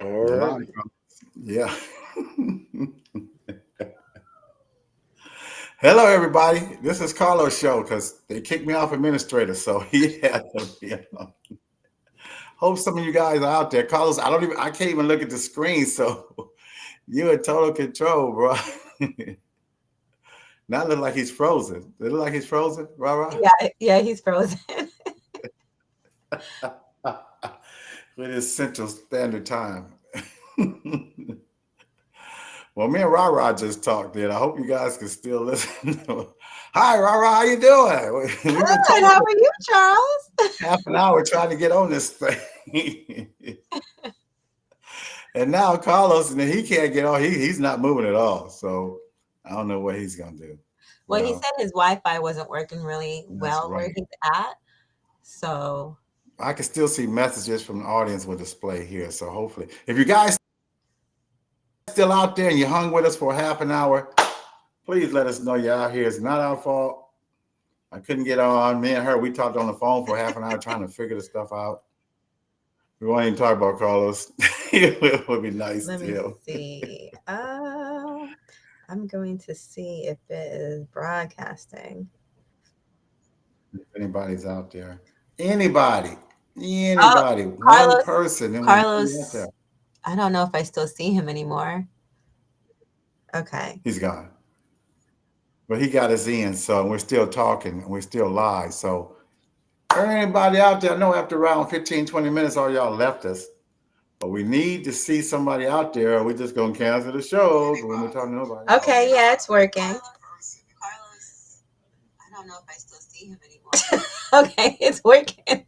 A Or lot of yeah. Hello, everybody. This is Carlos' show because they kicked me off administrator, so he had to be on. Hope some of you guys are out there. Carlos, I can't even look at the screen, so you're in total control, bro. Now it look like he's frozen. It look like he's frozen, rah Yeah, he's frozen. with his Central Standard Time. Well, me and Rara just talked then. I hope you guys can still listen. Hi, Rara, how you doing? We've been Good. talking How for are you, Charles? half an hour trying to get on this thing. And now Carlos, and he can't get on. He's not moving at all. So I don't know what he's gonna do. Well, he Well, said his Wi-Fi wasn't working really that's well where right. he's at. So I can still see messages from the audience will display here. So hopefully, if you guys still out there and you hung with us for half an hour, please let us know you're out here. It's not our fault. I couldn't get on. Me and her, we talked on the phone for half an hour trying to figure the stuff out. We won't even talk about Carlos. It would be nice let me too. see. I'm going to see if it is broadcasting. If anybody's out there, anybody, Oh, one Carlos. person, and we need out Carlos. there. I don't know if I still see him anymore. Okay. He's gone. But he got us in, so we're still talking and we're still live. So anybody out there, I know after around 15, 20 minutes, all y'all left us. But we need to see somebody out there, or we're just gonna cancel the show when we're talking to nobody. Okay, yeah, it's working. Carlos, I don't know if I still see him anymore. Okay, it's working.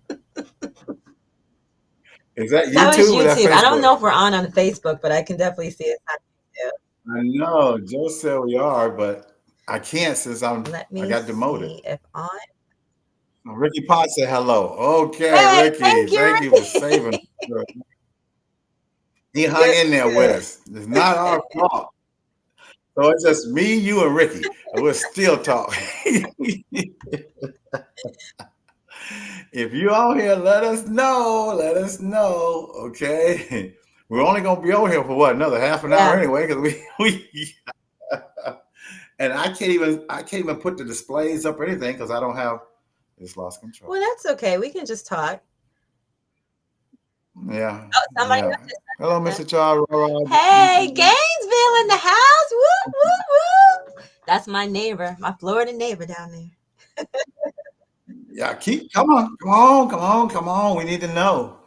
Is that That was YouTube or that YouTube. I don't Facebook? know if we're on Facebook, but I can definitely see it on YouTube. I know. Joe said we are, but I can't since Let I me got demoted. see if on. Ricky Potts said hello. Okay, Hey, Ricky, thank you, thank you for Ricky. saving us. He hung You're in there with good. us. It's not our fault. So it's just me, you, and Ricky. And we're still talking. If you out here, let us know. Let us know. Okay. We're only gonna be over here for what, another half an hour Yeah. anyway, because we and I can't even put the displays up or anything because I don't have it's lost control. Well, that's okay. We can just talk. Yeah. Oh, somebody Yeah. else just Hello, said Mr. Charles. that. Hey, Gainesville in the house. Woo, woo, woo. That's my neighbor, my Florida neighbor down there. Yeah, come on. We need to know.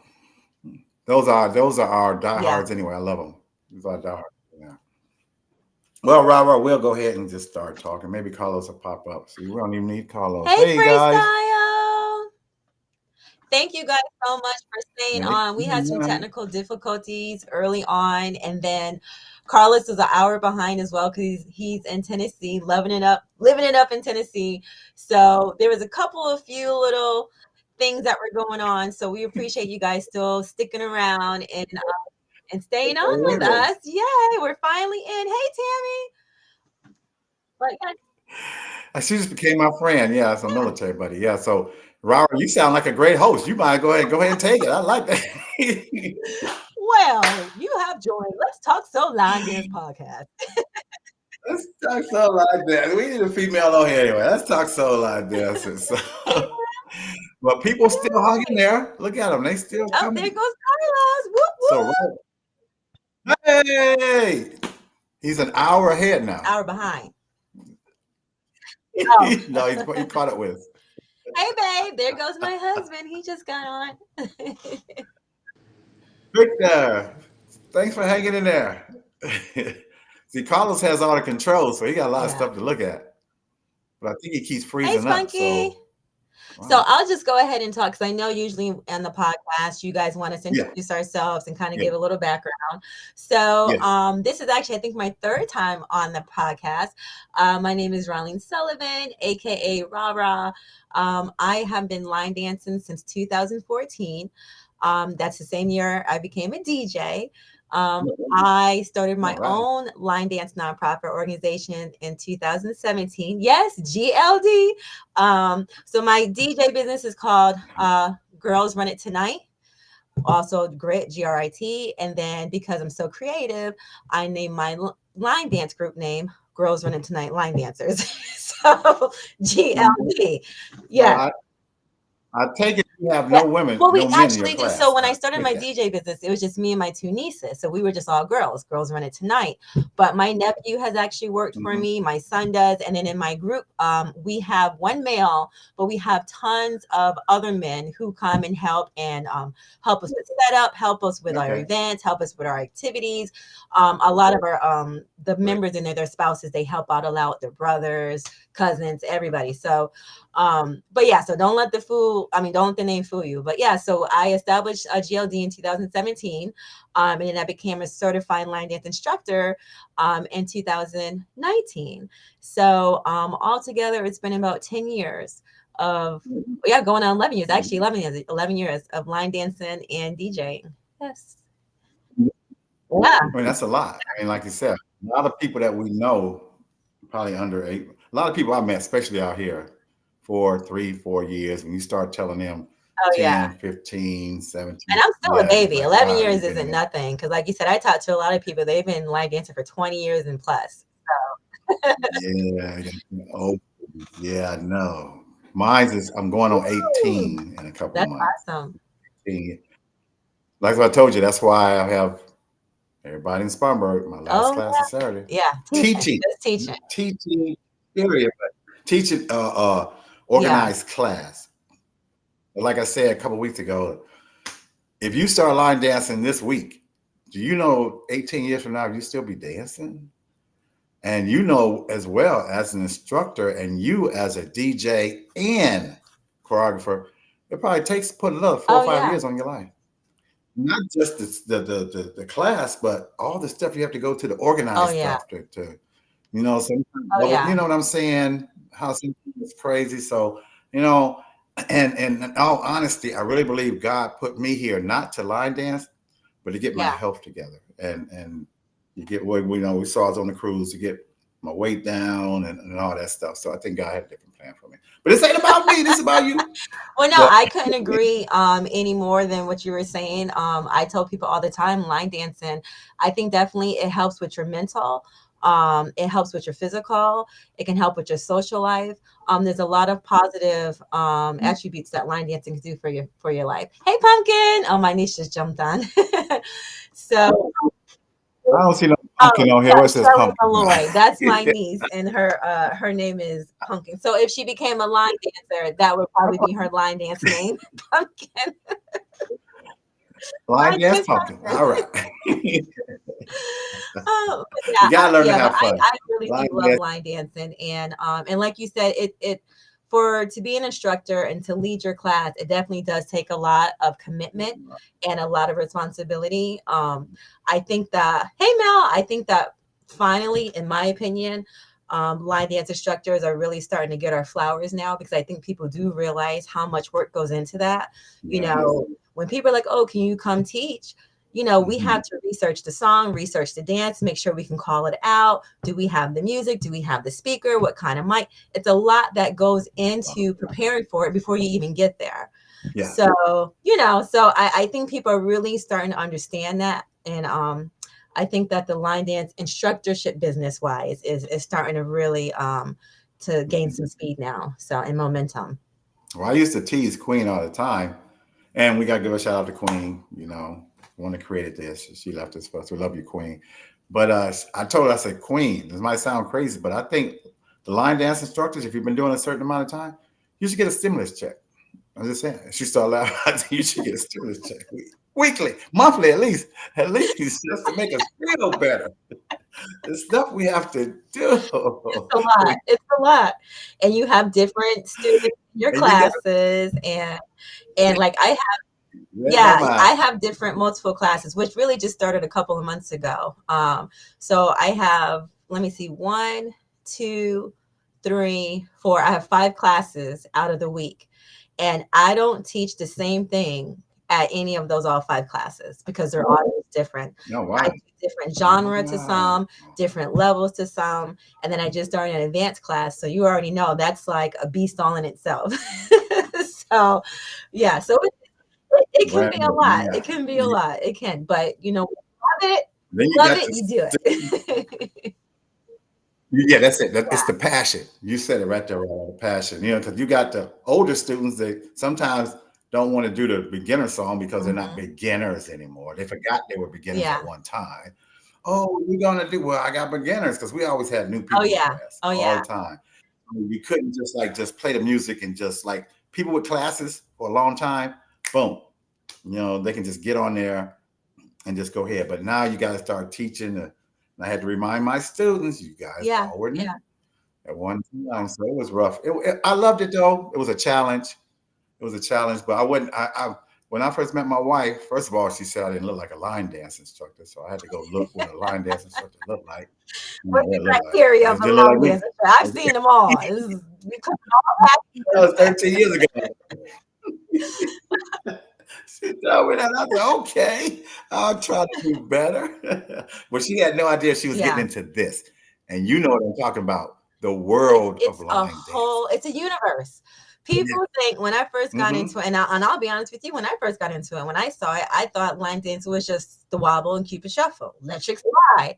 Those are our diehards Yeah. anyway. I love them. These are diehards. Yeah. Well, Robert, we'll go ahead and just start talking. Maybe Carlos will pop up. See, we don't even need Carlos. Hey, Hey guys. Freestyle. Thank you guys so much for staying on. We had some Yeah. technical difficulties early on, and then Carlos is an hour behind as well because he's in Tennessee, living it up in Tennessee. So there was a few little things that were going on. So we appreciate you guys still sticking around and staying on with us. Yay, we're finally in. Hey, Tammy. But yeah. She just became my friend. Yeah, it's a military buddy. Yeah. So Robert, you sound like a great host. You might go ahead and take it. I like that. Well, you have joined Let's Talk So Line Dance podcast. Let's talk soul like that. We need a female on here anyway. Let's talk soul like this. So, but people still hung in there. Look at them. They still Oh, coming. there goes Carlos. Whoop, whoop. So, hey, he's an hour ahead now. Hour behind. Oh. No, he caught up with us. Hey, babe. There goes my husband. He just got on. Victor, thanks for hanging in there. See, Carlos has all the controls, so he got a lot of stuff to look at. But I think he keeps freezing up. Spunky. So I'll just go ahead and talk because I know usually on the podcast you guys want us to introduce ourselves and kind of give a little background. So this is actually, I think, my third time on the podcast. My name is Ronleen Sullivan, aka Rara. I have been line dancing since 2014. That's the same year I became a DJ. I started my own line dance nonprofit organization in 2017. Yes, GLD. So my DJ business is called Girls Run It Tonight. also grit, GRIT. And then because I'm so creative, I named my line dance group name Girls Running Tonight Line Dancers. So GLD. Yeah. I take it you have no women, well, we no men in your actually do. class. So when I started my DJ business, it was just me and my two nieces. So we were just all girls Run It Tonight. But my nephew has actually worked for me. My son does. And then in my group, we have one male, but we have tons of other men who come and help help us with setup, help us with our events, help us with our activities. A lot of our the members in there, their spouses, they help out a lot with their brothers, cousins, everybody. So but yeah, so don't let the name fool you. But yeah, so I established a GLD in 2017, and then I became a certified line dance instructor in 2019. So altogether, it's been about 10 years of going on 11 years, actually 11 years of line dancing and DJing. Yes. Yeah. I mean, that's a lot. I mean, like you said, a lot of people that we know, probably under 8. A lot of people I met, especially out here, 3, 4 years, when you start telling them 10, 15, 17. And I'm still a baby. 11 years isn't nothing. Because like you said, I talked to a lot of people. They've been line dancing for 20 years and plus. So. Yeah, I know. I'm going on 18 in a couple of months. That's awesome. 18. Like what I told you, that's why I have everybody in Spartanburg. My last class is Saturday. Yeah. Teaching. Period. But teaching organized class. But like I said a couple of weeks ago, if you start line dancing this week, do you know 18 years from now you still be dancing? And you know as well as an instructor and you as a DJ and choreographer, it probably takes put another 4 or 5 years on your life. Not just the class, but all the stuff you have to go to the organized stuff to you know, you know what I'm saying? How something is crazy. So, you know, and in all honesty, I really believe God put me here not to line dance, but to get my health together. And you get what we saw us on the cruise to get my weight down and all that stuff. So I think God had a different plan for me. But this ain't about me, this is about you. Well, no, I couldn't agree any more than what you were saying. I tell people all the time, line dancing, I think definitely it helps with your mental. It helps with your physical. It can help with your social life. There's a lot of positive attributes that line dancing can do for your life. Hey, Pumpkin! Oh, my niece just jumped on. So I don't see no pumpkin on here. What says pumpkin? Malloy. That's my niece, and her name is Pumpkin. So if she became a line dancer, that would probably be her line dance name, Pumpkin. Line dance Pumpkin. All right. You gotta learn to have fun. I really do love line dancing, and like you said, it to be an instructor and to lead your class, it definitely does take a lot of commitment and a lot of responsibility. I think that I think that finally, in my opinion, line dance instructors are really starting to get our flowers now, because I think people do realize how much work goes into that. You know, when people are like, "Oh, can you come teach?" You know, we have to research the song, research the dance, make sure we can call it out. Do we have the music? Do we have the speaker? What kind of mic? It's a lot that goes into preparing for it before you even get there. Yeah. So, I think people are really starting to understand that. And I think that the line dance instructorship business wise is starting to really to gain some speed now. So, and momentum. Well, I used to tease Queen all the time. And we got to give a shout out to Queen, one that created this. She left us for us. We love you, Queen. But I told her, I said, Queen, this might sound crazy, but I think the line dance instructors, if you've been doing a certain amount of time, you should get a stimulus check. I'm just saying. She started laughing. I think you should get a stimulus check weekly, monthly, at least, just to make us feel better. The stuff we have to do. It's a lot. It's a lot. And you have different students in your classes, and like I have different multiple classes, which really just started a couple of months ago. So I have, let me see, 1, 2, 3, 4. I have 5 classes out of the week. And I don't teach the same thing at any of those all 5 classes, because they're all different. No, wow. I do different genre to some, different levels to some. And then I just started an advanced class. So you already know that's like a beast all in itself. So yeah, so It can be a lot. It can be a lot. It can, but love it. Love it. You do it. Yeah, that's it. It's the passion. You said it right there, the passion. Because you got the older students that sometimes don't want to do the beginner song because they're not beginners anymore. They forgot they were beginners at one time. Oh, we're gonna do well. I got beginners because we always had new people in class all the time. We couldn't just play the music and just like people with classes for a long time. Boom, they can just get on there and just go ahead. But now you got to start teaching. And I had to remind my students, you guys all were new at one time, so it was rough. I loved it though. It was a challenge. But I wouldn't. When I first met my wife, first of all, she said I didn't look like a line dance instructor, so I had to go look what a line dance instructor looked like. What's the criteria of a line dance instructor? I've seen them all. That was 13 years ago. She told me that. I said, okay, I'll try to do better. But she had no idea she was getting into this. And you know what I'm talking about, the world of line dance. It's a universe. People think when I first got into it, and I'll be honest with you, when I first got into it, when I saw it, I thought line dance was just the wobble and Cupid shuffle, electric slide.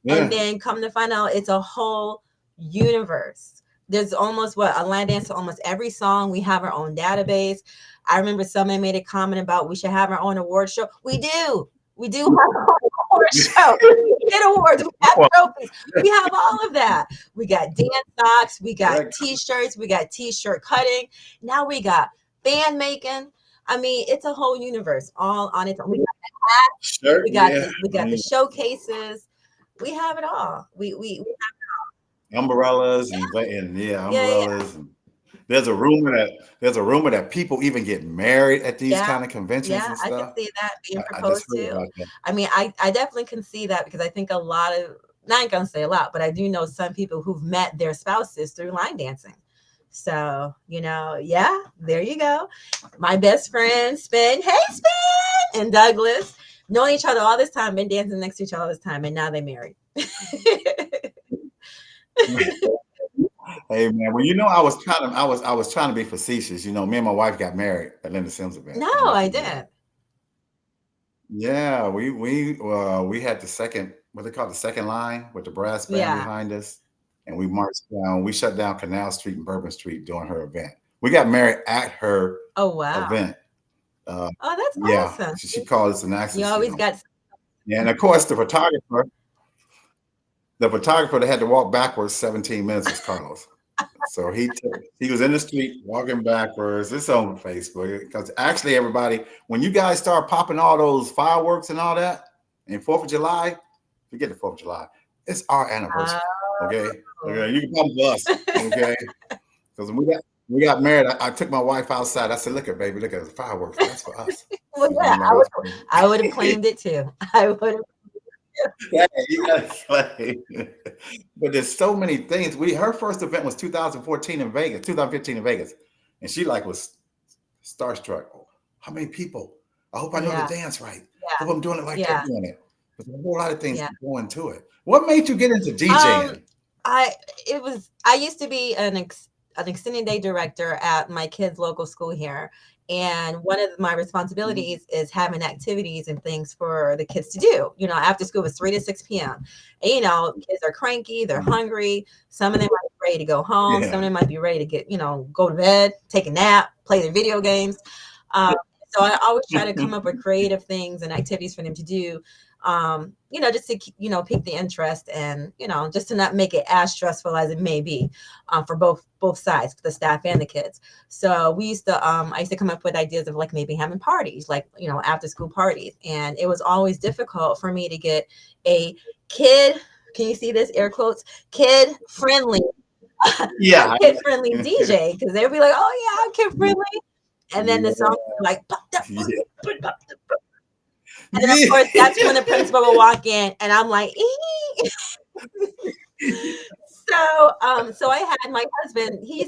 And then come to find out it's a whole universe. There's almost a line dance to almost every song. We have our own database. I remember someone made a comment about we should have our own award show. We do. We do have our own award show. We get awards. We have trophies. We have all of that. We got dance socks. We got T-shirts. We got T-shirt cutting. Now we got fan making. I mean, it's a whole universe all on its own. We got the hats. We got the showcases. We have it all. We have it all. Umbrellas and umbrellas. And there's a rumor that people even get married at these kind of conventions and stuff. I can see that being proposed to. I mean, I definitely can see that because I think a lot of, not gonna say a lot, but I do know some people who've met their spouses through line dancing. So, there you go. My best friend, Spin, and Douglas, knowing each other all this time, been dancing next to each other all this time, and now they're married. Hey man, well, I was trying to be facetious. Me and my wife got married at Linda Sims event. No, I didn't. Yeah, we had the second, what they call the second line with the brass band behind us, and we marched down. We shut down Canal Street and Bourbon Street during her event. We got married at her event. That's awesome. She called us an accident. You always got. Yeah, and of course the photographer that had to walk backwards 17 minutes was Carlos. So he was in the street walking backwards. It's on Facebook because actually, everybody, when you guys start popping all those fireworks and all that, and 4th of July, forget the 4th of July. It's our anniversary. Okay, you can come to us. Okay, because when we got married, I took my wife outside. I said, "Look at baby, look at the fireworks. That's for us." Well, I would have claimed it too. I would have. Yeah, you gotta play. But there's so many things. Her first event was 2015 in Vegas, and she was starstruck. Oh, how many people? I hope I know the dance right. I hope I'm doing it like they're doing it. But there's a whole lot of things that go into it. What made you get into DJing? I used to be an extended day director at my kids' local school here. And one of my responsibilities is having activities and things for the kids to do. After school was 3 to 6 p.m. And, kids are cranky, they're hungry. Some of them might be ready to go home. Some of them might be ready to get, go to bed, take a nap, play their video games. So I always try to come up with creative things and activities for them to do. Just to, pique the interest and, just to not make it as stressful as it may be for both sides, for the staff and the kids. So I used to come up with ideas of maybe having parties, after school parties. And it was always difficult for me to get a kid, can you see this, air quotes, kid friendly, kid friendly DJ. Cause they'd be like, oh yeah, I'm kid friendly. And then the song and then of course that's when the principal will walk in and I'm like, so I had my husband, he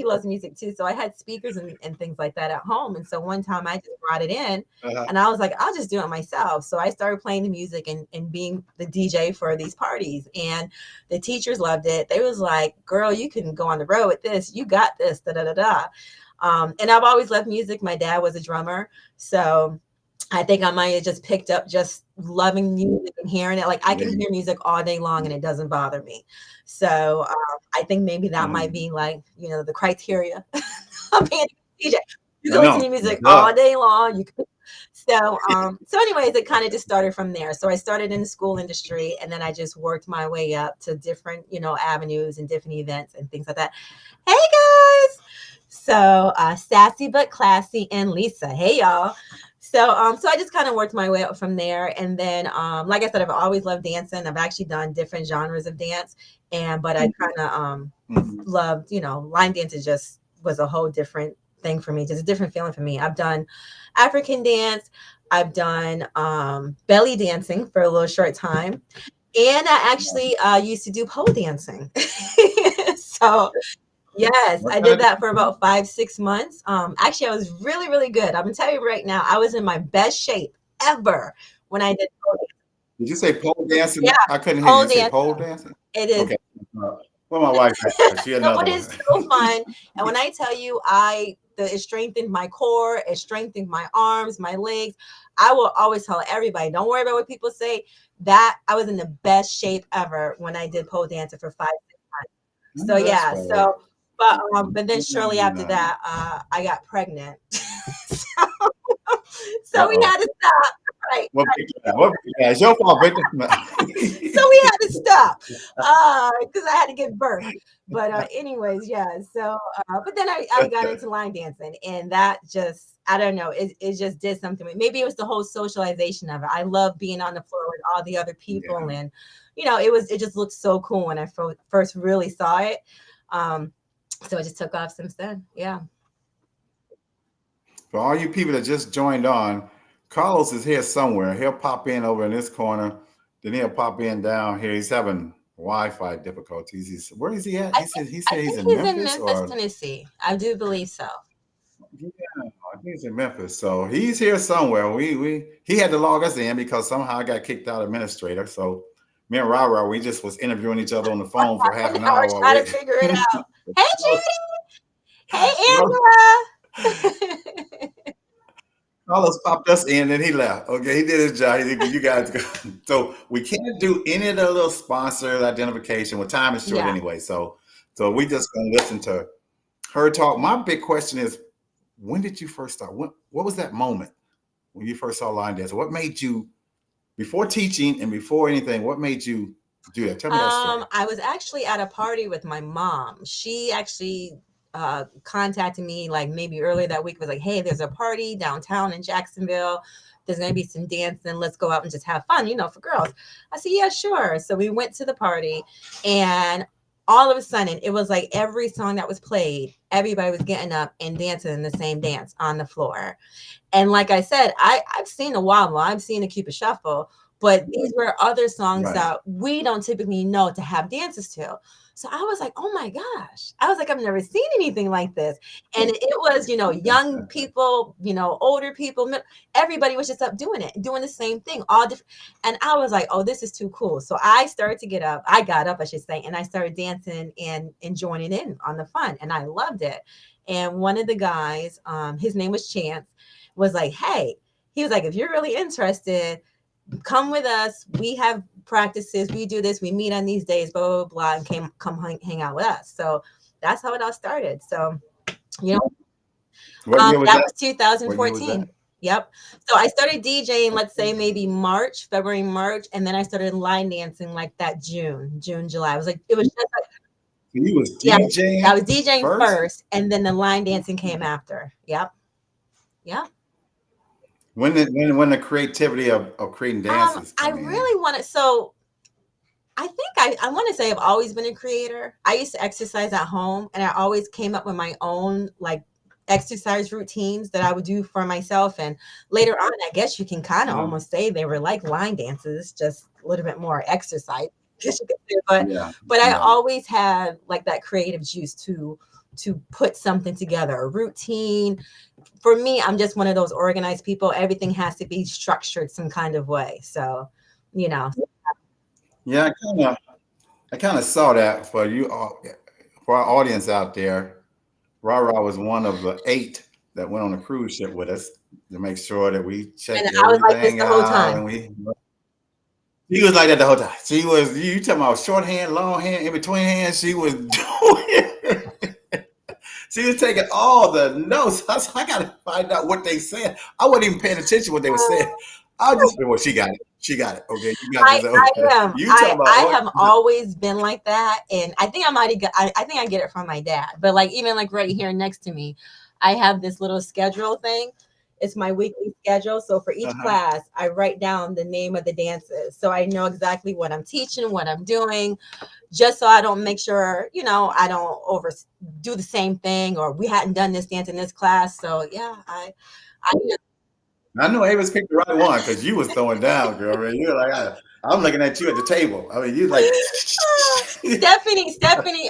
loves music too. So I had speakers and things like that at home. And so one time I just brought it in and I was like, I'll just do it myself. So I started playing the music and being the DJ for these parties. And the teachers loved it. They was like, girl, you can go on the road with this. You got this, da da da da. And I've always loved music. My dad was a drummer, so I think I might have just picked up just loving music and hearing it. Like I can hear music all day long and it doesn't bother me. So I think maybe that might be like, the criteria of being a DJ. You can listen to music all day long. You can. So anyways, it kind of just started from there. So I started in the school industry, and then I just worked my way up to different, avenues and different events and things like that. Hey guys. So Sassy but Classy and Lisa. Hey y'all. So I just kind of worked my way up from there. And then like I said, I've always loved dancing. I've actually done different genres of dance. But I kind of loved, line dancing just was a whole different thing for me, just a different feeling for me. I've done African dance. I've done belly dancing for a little short time. And I actually used to do pole dancing. So yes, I did that for about 5-6 months. Actually, I was really, really good. I'm gonna tell you right now, I was in my best shape ever when I did pole dancing. Did you say pole dancing? Yeah, I couldn't hear you. You say pole dancing? It is. Okay. Well, my wife, she another one. It is so fun. And when I tell you, it strengthened my core, it strengthened my arms, my legs. I will always tell everybody, don't worry about what people say. That I was in the best shape ever when I did pole dancing for 5-6 months. So yeah, but then shortly after that, I got pregnant. so we had to stop. Right. It's your fault, Victor. So we had to stop because I had to give birth. But anyways, yeah. So, but then I got into line dancing, and that just, I don't know, it just did something. Maybe it was the whole socialization of it. I love being on the floor with all the other people, and it just looked so cool when I first really saw it. So it just took off since then. Yeah. For all you people that just joined on, Carlos is here somewhere. He'll pop in over in this corner. Then he'll pop in down here. He's having Wi-Fi difficulties. Where is he at? He said he's in Memphis, Tennessee. I do believe so. Yeah, he's in Memphis. So he's here somewhere. He had to log us in because somehow I got kicked out administrator. So me and Rara, we just was interviewing each other on the phone for half an hour. Trying to figure it out. Hey, Judy. Hey, Angela. Carlos popped us in and he left. Okay, he did his job. He said, you guys go. So we can't do any of the little sponsor identification. Well, time is short anyway. So we just gonna listen to her talk. My big question is, when did you first start? What was that moment when you first saw line dance? What made you, before teaching and before anything, what made you do that? Tell me that story. I was actually at a party with my mom. She actually contacted me like maybe earlier that week, was like, hey, there's a party downtown in Jacksonville. There's going to be some dancing. Let's go out and just have fun, for girls. I said, yeah, sure. So we went to the party, and all of a sudden it was like every song that was played, everybody was getting up and dancing in the same dance on the floor. And like I said, I've seen a wobble, I've seen a Cupid shuffle, but these were other songs that we don't typically know to have dances to. So I was like, oh my gosh. I was like, I've never seen anything like this. And it was, young people, older people, everybody was just up doing the same thing, all different. And I was like, oh, this is too cool. So I started to get up. I got up, I should say, and I started dancing and joining in on the fun. And I loved it. And one of the guys, his name was Chance, was like, hey, he was like, if you're really interested, come with us. We have practices. We do this. We meet on these days, blah, blah, blah, and come hang out with us. So that's how it all started. So, that was 2014. Yep. So I started DJing, let's say maybe February, March. And then I started line dancing like that June, July. It was just like. You was DJing? Yeah, I was DJing first, and then the line dancing came after. Yep. Yeah. When the creativity of creating dances? I really want to. So I think I want to say I've always been a creator. I used to exercise at home, and I always came up with my own like exercise routines that I would do for myself. And later on, I guess you can kind of almost say they were like line dances, just a little bit more exercise. But I always had like that creative juice to put something together, a routine. For me, I'm just one of those organized people. Everything has to be structured some kind of way. So, Yeah, I kind of saw that for you, for our audience out there. Rara was one of the 8 that went on the cruise ship with us to make sure that we And checked I was like this everything the whole out, time. and she was like that the whole time. She was, you talking about shorthand, longhand, in between hands. She was doing. She was taking all the notes. I was like, I gotta find out what they said. I wasn't even paying attention to what they were saying. I just, well, she got it. She got it. Okay, you got this. Okay. I am. You talking about I what? have always been like that, and I think I might have. I think I get it from my dad. But like even like right here next to me, I have this little schedule thing. It's my weekly schedule. So for each class, I write down the name of the dances, so I know exactly what I'm teaching, what I'm doing, just so I don't make sure I don't overdo the same thing, or we hadn't done this dance in this class. So yeah, I I know Ava's picked the right one because you was throwing down, girl. I mean, you're like, I'm looking at you at the table. I mean, you like. Stephanie,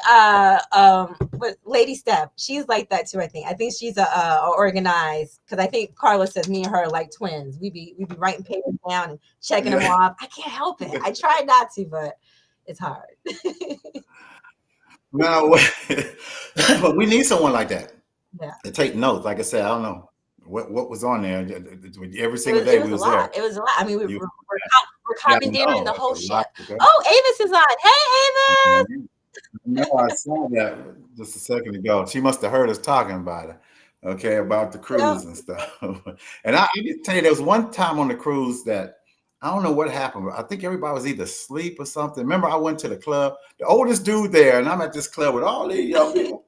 what Lady Steph, she's like that too. I think she's a organized, because I think Carla says me and her are like twins. We be writing papers down and checking them off. I can't help it. I try not to, but it's hard. No, but we need someone like that. Yeah, to take notes. Like I said, I don't know what was on there. Every single day we was there. It was a lot. I mean, we're Yeah, commandeering the it's whole a lot. ship. Oh, Avis is on. Hey, Avis. No, I saw that just a second ago. She must have heard us talking about it. Okay, about the cruise and stuff. And I can tell you, there was one time on the cruise that I don't know what happened. But I think everybody was either asleep or something. Remember, I went to the club, the oldest dude there, and I'm at this club with all these young people.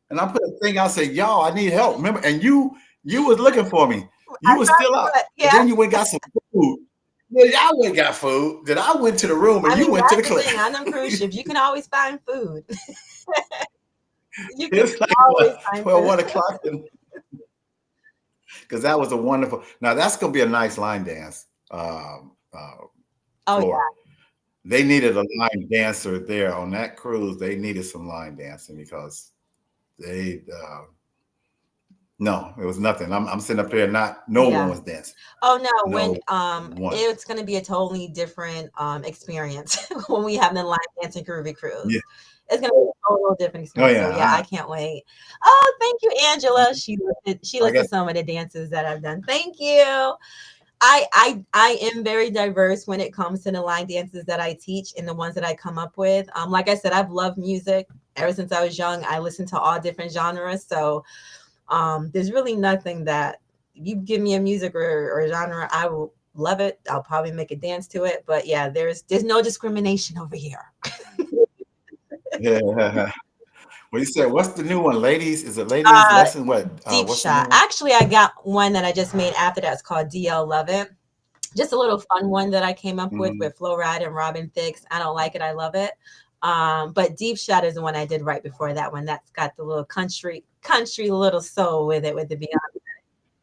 And I put a thing out, said, y'all, I need help. Remember, and you was looking for me. You was still out. Yeah. And then you went and got some food. Then y'all went and got food. Then I went to the room and you went to the club. On them cruise ships, you can always find food. You can it's like always find 12, 1 o'clock. Because that was a wonderful. Now that's gonna be a nice line dance. Floor. Yeah. They needed a line dancer there on that cruise. They needed some line dancing because they no, it was nothing. I'm sitting up there, no one was dancing. Oh no, when it's gonna be a totally different experience when we have the line dancing Caribbean cruise. Yeah. It's gonna be a total different experience. Oh, yeah. So yeah, I can't wait. Oh, thank you, Angela. She looked at some of the dances that I've done. Thank you. I am very diverse when it comes to the line dances that I teach and the ones that I come up with. Like I said, I've loved music ever since I was young. I listen to all different genres. So there's really nothing that you give me a music or genre, I will love it. I'll probably make a dance to it. But yeah, there's no discrimination over here. Yeah. Well, you said, what's the new one? Ladies? Is it ladies lesson? What? Deep Shot. Actually, I got one that I just made after that. It's called DL Love It. Just a little fun one that I came up with Flo Rida and Robin Thicke. I don't like it. I love it. But Deep Shot is the one I did right before that one. That's got the little country little soul with it, with the Beyonce.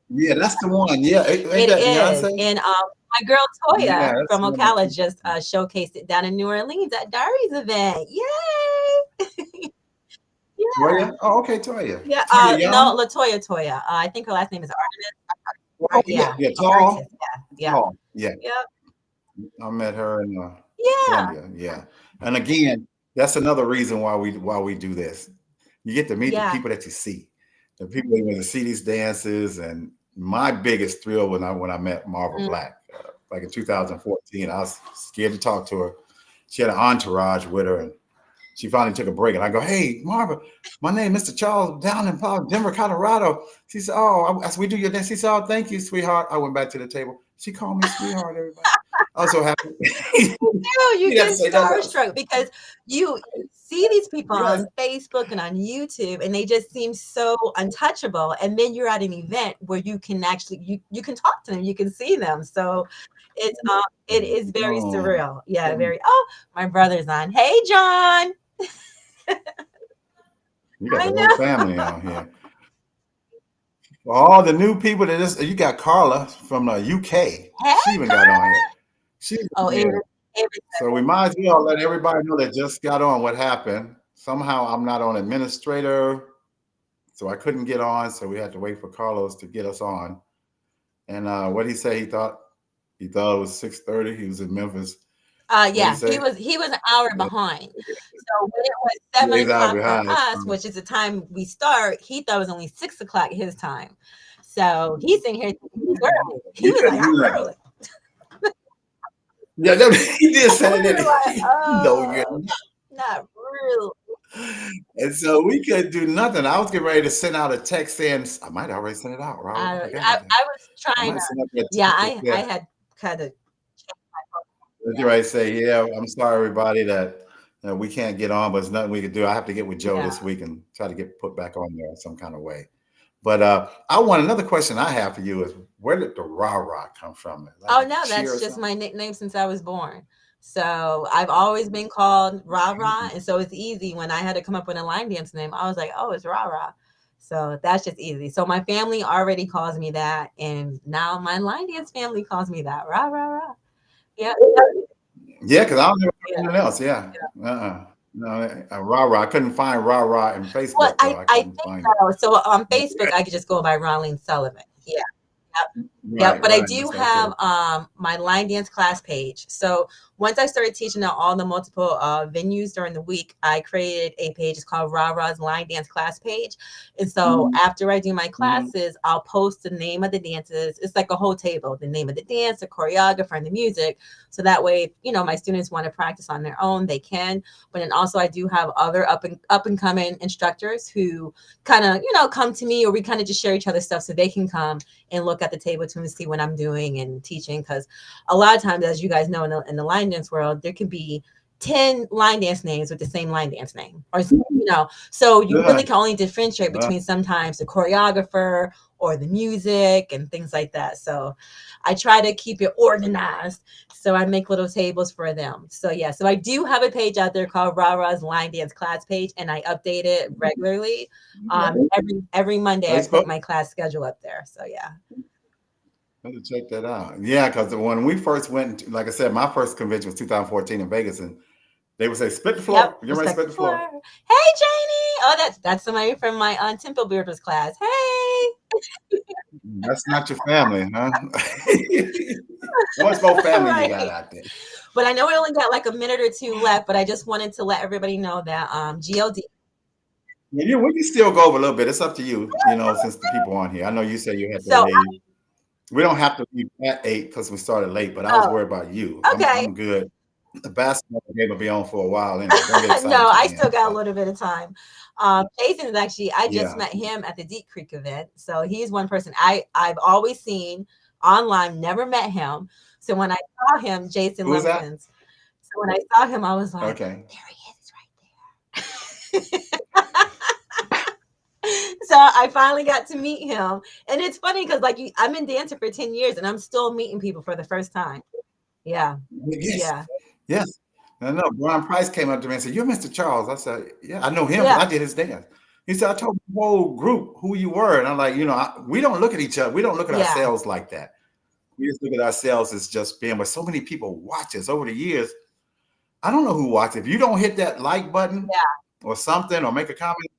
Yeah, that's the one. Yeah, it is. Beyonce? And my girl Toya from Ocala just showcased it down in New Orleans at Dari's event. Yay! Yeah. Toya? Oh, okay, Toya. Yeah. No, Toya. I think her last name is Artemis. Oh, yeah. Tall. Artist. Yeah. Tall. Yeah. I met her in Columbia. Yeah. And again, that's another reason why we do this. You get to meet the people that you see, the people that you see these dances. And my biggest thrill when I met Marva Black, like in 2014, I was scared to talk to her. She had an entourage with her, and she finally took a break. And I go, "Hey, Marva, my name is Mr. Charles down in Denver, Colorado." She said, "Oh, we do your dance." She said, "Oh, thank you, sweetheart." I went back to the table. She called me sweetheart, everybody. I was so happy. You get starstruck because you see these people on Facebook and on YouTube, and they just seem so untouchable. And then you're at an event where you can actually you can talk to them, you can see them. So it is very surreal. Yeah, very. Oh, my brother's on. Hey, John. You got the whole family on here. All the new people that you got Carla from the UK. Hey, she even got on here. So we might as well let everybody know that just got on what happened. Somehow I'm not on administrator, so I couldn't get on. So we had to wait for Carlos to get us on. And what he said, he thought it was 6:30. He was in Memphis. What do you he say? was an hour Yeah, behind. So when it was yeah, 7 he's out o'clock for behind. us, which is the time we start, he thought it was only 6 o'clock his time. So he's sitting here thinking he's early. He You was like, couldn't do I'm nothing. early. Yeah, he did say that, We didn't were like, he? No, you're not. not really. And so we couldn't do nothing. I was getting ready to send out a text saying, I might already send it out, Rob. I forgot about that. I was I trying might to, send out that yeah, text that I said, had kind of, get ready to say, yeah, I'm sorry, everybody, that we can't get on, but there's nothing we can do. I have to get with Joe yeah. this week and try to get put back on there some kind of way. But another question I have for you is, where did the rah-rah come from? Oh, Like no, cheer that's or just something? my nickname since I was born. So I've always been called Rah Rah. And so it's easy when I had to come up with a line dance name. I was like, oh, it's Rah Rah. So that's just easy. So my family already calls me that. And now my line dance family calls me that. Rah Rah Rah. Yeah. Yeah, because I don't know Yeah. anything else. Yeah. No, rah-rah. I couldn't find rah-rah in Well, Facebook, though. I I couldn't think find it. so. So on Facebook, I could just go by Ronleen Sullivan. Yeah. Yep. Yep, Right, but I right. do Okay. have my line dance class page. So once I started teaching at all the multiple venues during the week, I created a page. It's called Rah Rah's Line Dance Class page. And so after I do my classes, I'll post the name of the dances. It's like a whole table, the name of the dance, the choreographer, and the music. So that way, my students want to practice on their own, they can. But then also I do have other up and coming instructors who kind of, come to me, or we kind of just share each other's stuff so they can come and look at the table to see what I'm doing and teaching. Because a lot of times, as you guys know, in the line dance world, there can be 10 line dance names with the same line dance name, or so you really can only differentiate between sometimes the choreographer or the music and things like that. So I try to keep it organized, so I make little tables for them. So yeah, so I do have a page out there called Rah Rah's Line Dance Class page, and I update it regularly. Every Monday I put my class schedule up there. So yeah. I have to check that out. Yeah, because when we first went, like I said, my first convention was 2014 in Vegas, and they would say, split the floor. Yep, You're ready to split the floor. Hey, Janie. Oh, that's somebody from my Temple Builders class. Hey. That's not your family, huh? How much more family you got out there? But I know we only got like a minute or two left, but I just wanted to let everybody know that GLD. Yeah, we can still go over a little bit. It's up to you, since the people on here. I know you said you had to leave. We don't have to leave at 8 because we started late, but I was worried about you. Okay. I'm good. The basketball game will be on for a while anyway. Don't get excited. No, I still got a little bit of time. Jason is actually, I just met him at the Deep Creek event. So he's one person I've always seen online, never met him. So when I saw him, Jason Lumpkins. So when I saw him, I was like, there he is right there. So I finally got to meet him. And it's funny because I'm in dancing for 10 years and I'm still meeting people for the first time. Yeah. Yes. Yes. I know. Brian Price came up to me and said, "You're Mr. Charles." I said, "Yeah, I know him. Yeah. I did his dance." He said, "I told the whole group who you were." And I'm like, we don't look at each other. We don't look at ourselves like that. We just look at ourselves as just being, but so many people watch us over the years. I don't know who watches. If you don't hit that like button or something or make a comment,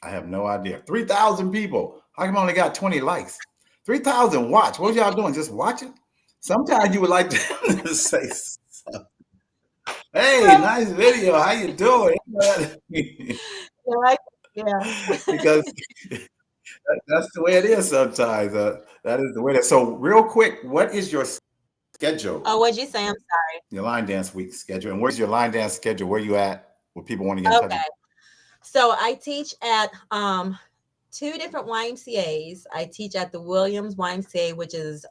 I have no idea. 3,000 people. How come I only got 20 likes? 3,000 watch. What y'all doing? Just watching? Sometimes you would like to say something. Hey, nice video. How you doing? Because that's the way it is sometimes. That is the way. So real quick, what is your schedule? Oh, what'd you say? I'm sorry. Your line dance week schedule. And where's your line dance schedule? Where you at? Where people want to get in touch with you? So I teach at 2 different YMCAs. I teach at the Williams YMCA, which is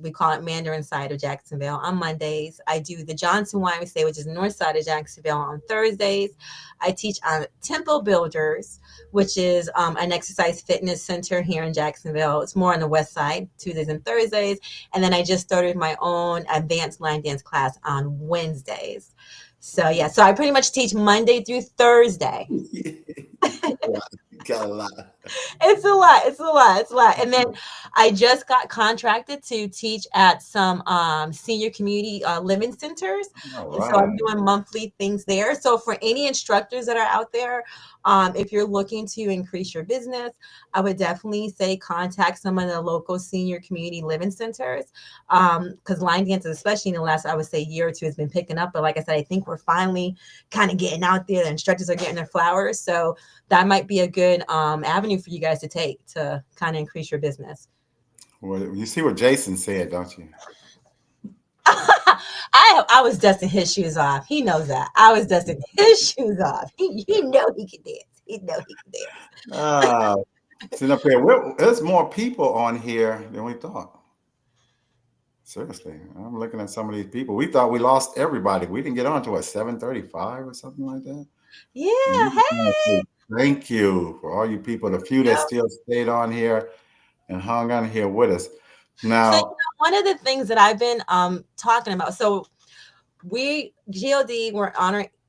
we call it Mandarin side of Jacksonville, on Mondays. I do the Johnson YMCA, which is north side of Jacksonville, on Thursdays. I teach on Temple Builders, which is an exercise fitness center here in Jacksonville. It's more on the west side, Tuesdays and Thursdays. And then I just started my own advanced line dance class on Wednesdays. So yeah, so I pretty much teach Monday through Thursday. Got a lot. It's a lot. It's a lot. It's a lot. And then I just got contracted to teach at some senior community living centers. All And so I'm right. doing monthly things there. So for any instructors that are out there, if you're looking to increase your business, I would definitely say contact some of the local senior community living centers. Because line dances, especially in the last, I would say, year or two, has been picking up. But like I said, I think we're finally kind of getting out there. The instructors are getting their flowers. So that might be a good avenue for you guys to take to kind of increase your business. Well, you see what Jason said, don't you? I was dusting his shoes off. He knows that. I was dusting his shoes off. He know he can dance. He know he can dance. Uh, sitting up here, there's more people on here than we thought. Seriously, I'm looking at some of these people. We thought we lost everybody. We didn't get on to what 7:35 or something like that. Yeah. Hey. Thank you for all you people, the few that still stayed on here and hung on here with us. Now, so, one of the things that I've been talking about. So we GLD, we're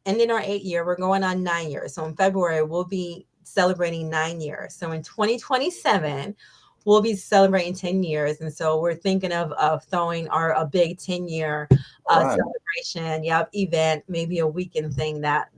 ending our 8th year. We're going on 9 years. So in February, we'll be celebrating 9 years. So in 2027, we'll be celebrating 10 years. And so we're thinking of throwing a big 10-year celebration, event, maybe a weekend thing that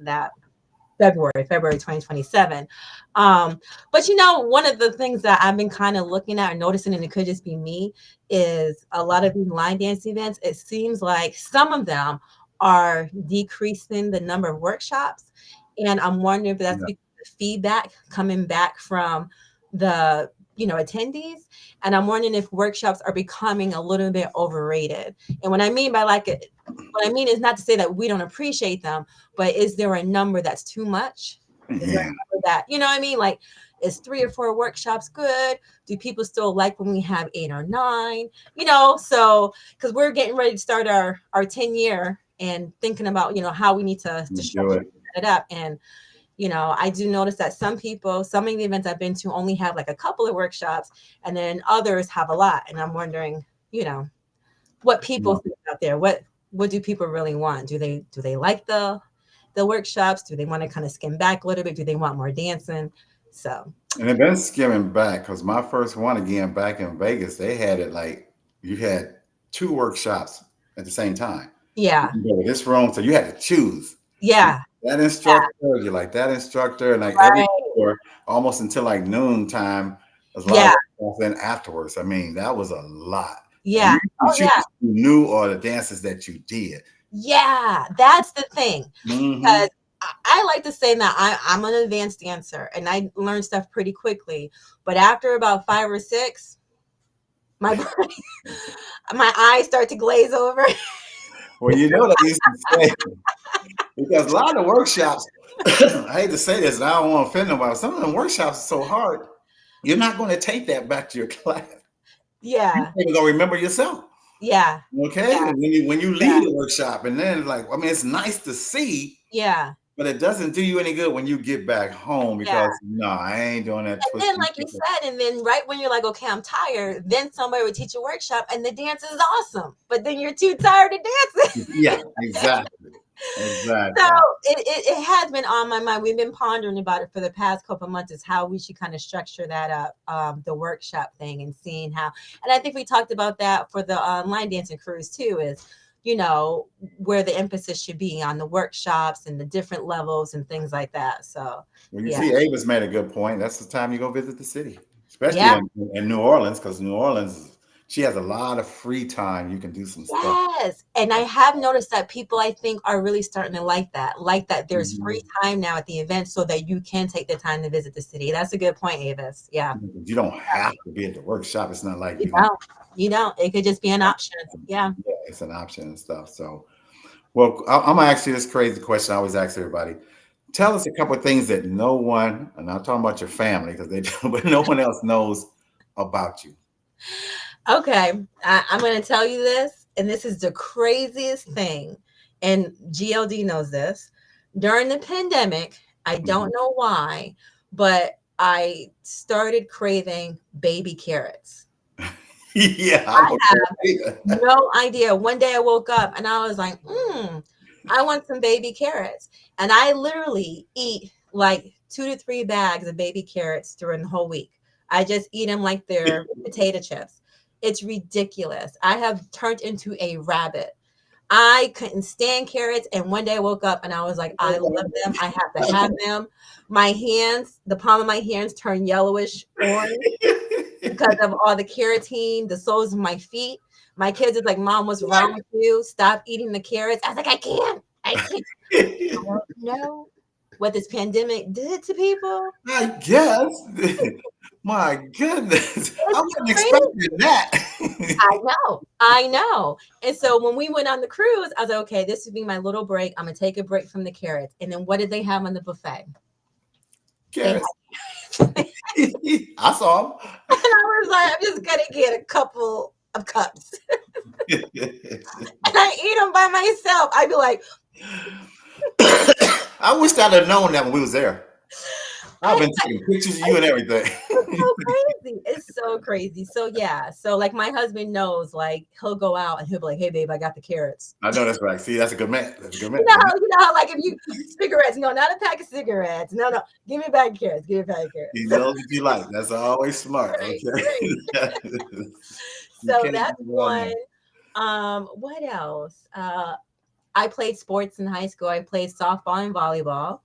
February 2027. But one of the things that I've been kind of looking at and noticing, and it could just be me, is a lot of these line dance events. It seems like some of them are decreasing the number of workshops. And I'm wondering if that's because of feedback coming back from the attendees. And I'm wondering if workshops are becoming a little bit overrated. And what I mean by what I mean is not to say that we don't appreciate them, but is there a number that's too much? Is there a number that, you know what I mean? Like, is 3 or 4 workshops good? Do people still like when we have 8 or 9? So because we're getting ready to start our 10-year and thinking about, how we need to structure it up. And I do notice that some of the events I've been to only have like a couple of workshops, and then others have a lot. And I'm wondering, what people think out there. What do people really want? Do they like the workshops? Do they want to kind of skim back a little bit? Do they want more dancing? So. And they've been skimming back because my first one again back in Vegas, they had it like you had 2 workshops at the same time. Yeah. You go to this room, so you had to choose. Yeah. That instructor, you like that instructor, and like every hour, almost until like noon time, there's a lot of stuff in afterwards. I mean, that was a lot. Yeah. You knew all the dances that you did. Yeah, that's the thing. Because I like to say that I'm an advanced dancer and I learn stuff pretty quickly. But after about 5 or 6, my eyes start to glaze over. Well, they used to say, because a lot of workshops, I hate to say this, and I don't want to offend nobody, some of them workshops are so hard, you're not going to take that back to your class. Yeah. You're going to remember yourself. Yeah. Okay. Yeah. And when you leave the workshop, and then it's nice to see. Yeah. But it doesn't do you any good when you get back home because I ain't doing that. And then, like you said, and then right when you're like, okay, I'm tired, then somebody would teach a workshop and the dance is awesome, but then you're too tired to dance. Yeah, exactly. Exactly. So it has been on my mind. We've been pondering about it for the past couple of months, is how we should kind of structure that up, the workshop thing, and seeing how. And I think we talked about that for the line dancing cruise too, is where the emphasis should be on the workshops and the different levels and things like that. So when you see Ava's made a good point, that's the time you go visit the city, especially in New Orleans, because New Orleans, she has a lot of free time. You can do some stuff. Yes. And I have noticed that people, I think, are really starting to like that there's free time now at the event so that you can take the time to visit the city. That's a good point, Avis. Yeah. You don't have to be at the workshop. It's not like you don't. It could just be an option. Yeah. Yeah, it's an option and stuff. So, well, I'm going to ask you this crazy question I always ask everybody. Tell us a couple of things that no one, and I'm talking about your family because they do, but no one else knows about you. Okay, I'm going to tell you this, and this is the craziest thing, and GLD knows this. During the pandemic, I don't know why, but I started craving baby carrots. Yeah, I have no idea. One day I woke up and I was like, I want some baby carrots. And I literally eat like 2 to 3 bags of baby carrots during the whole week. I just eat them like they're potato chips. It's ridiculous. I have turned into a rabbit. I couldn't stand carrots. And one day I woke up and I was like, I love them. I have to have them. My hands, the palm of my hands turned yellowish orange because of all the carotene, the soles of my feet. My kids are like, Mom, what's wrong with you? Stop eating the carrots. I was like, I can't. I don't know what this pandemic did to people. I guess. My goodness. I wasn't expecting that. I know. And so when we went on the cruise, I was like, okay, this would be my little break. I'm going to take a break from the carrots. And then what did they have on the buffet? Carrots. I saw them. And I was like, I'm just going to get a couple of cups. And I eat them by myself. I'd be like, I wish I'd have known that when we was there. I've been taking pictures of you and everything. It's so crazy. It's so crazy. So yeah. So like my husband knows, like he'll go out and he'll be like, hey babe, I got the carrots. I know that's right. See, that's a good man. That's a good man. You know, like if you cigarettes, no, not a pack of cigarettes. No, give me a bag of carrots. Give me a bag of carrots. He knows what you like. That's always smart. Okay. So that's one. What else? I played sports in high school. I played softball and volleyball.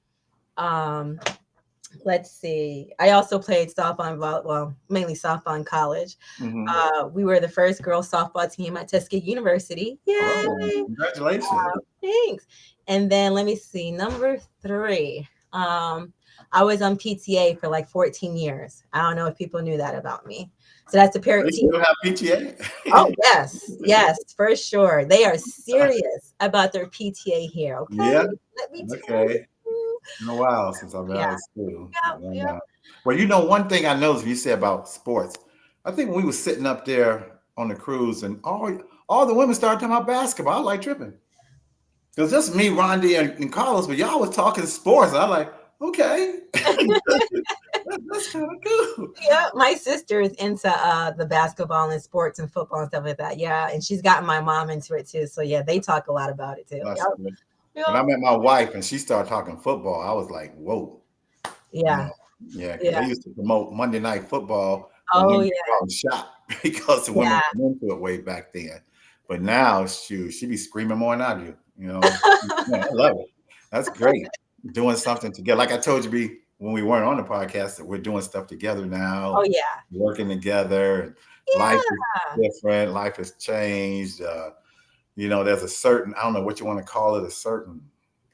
Let's see. I also played softball and volleyball, mainly softball in college. Mm-hmm. We were the first girls softball team at Tuskegee University. Yay! Oh, congratulations. Thanks. And then let me see. Number 3. I was on PTA for like 14 years. I don't know if people knew that about me. So that's the parent team. You have PTA? Oh, yes, for sure. They are serious about their PTA here. Okay. Yeah. Let me tell you. It's been a while since I've been out of school. Yeah. Well, you know, one thing I noticed when you said about sports, I think when we were sitting up there on the cruise and all the women started talking about basketball, I was like tripping. It was just me, Rondi, and Carlos, but y'all was talking sports. And I'm like, okay. That's kind of cool. Yeah, my sister is into the basketball and sports and football and stuff like that. Yeah, and she's gotten my mom into it too. So yeah, they talk a lot about it too. When I met my wife and she started talking football, I was like, whoa. Yeah. Yeah. They used to promote Monday Night Football. Oh, yeah. Shot because the women went into it way back then. But now, she be screaming more than I do. You know, I love it. That's great. Doing something together. Like I told you when we weren't on the podcast, that we're doing stuff together now. Oh, yeah. Working together. Life is different. Life has changed. You know, there's a certain, I don't know what you want to call it, a certain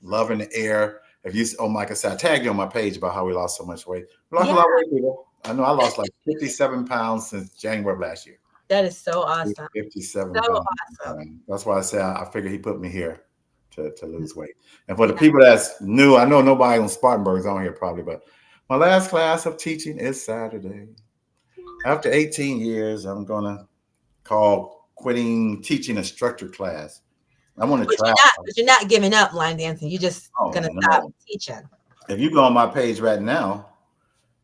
love in the air. If you, like I said, I tagged you on my page about how we lost so much weight. We lost a lot of weight, people. I know I lost like 57 pounds since January of last year. That is so awesome. 57 pounds. Awesome. That's why I say I figured he put me here to lose weight. And for the people that's new, I know nobody on Spartanburg's on here probably, but my last class of teaching is Saturday. After 18 years, I'm going to call quitting teaching instructor class. I want to try. But you're not giving up line dancing. You're just going to stop teaching. If you go on my page right now,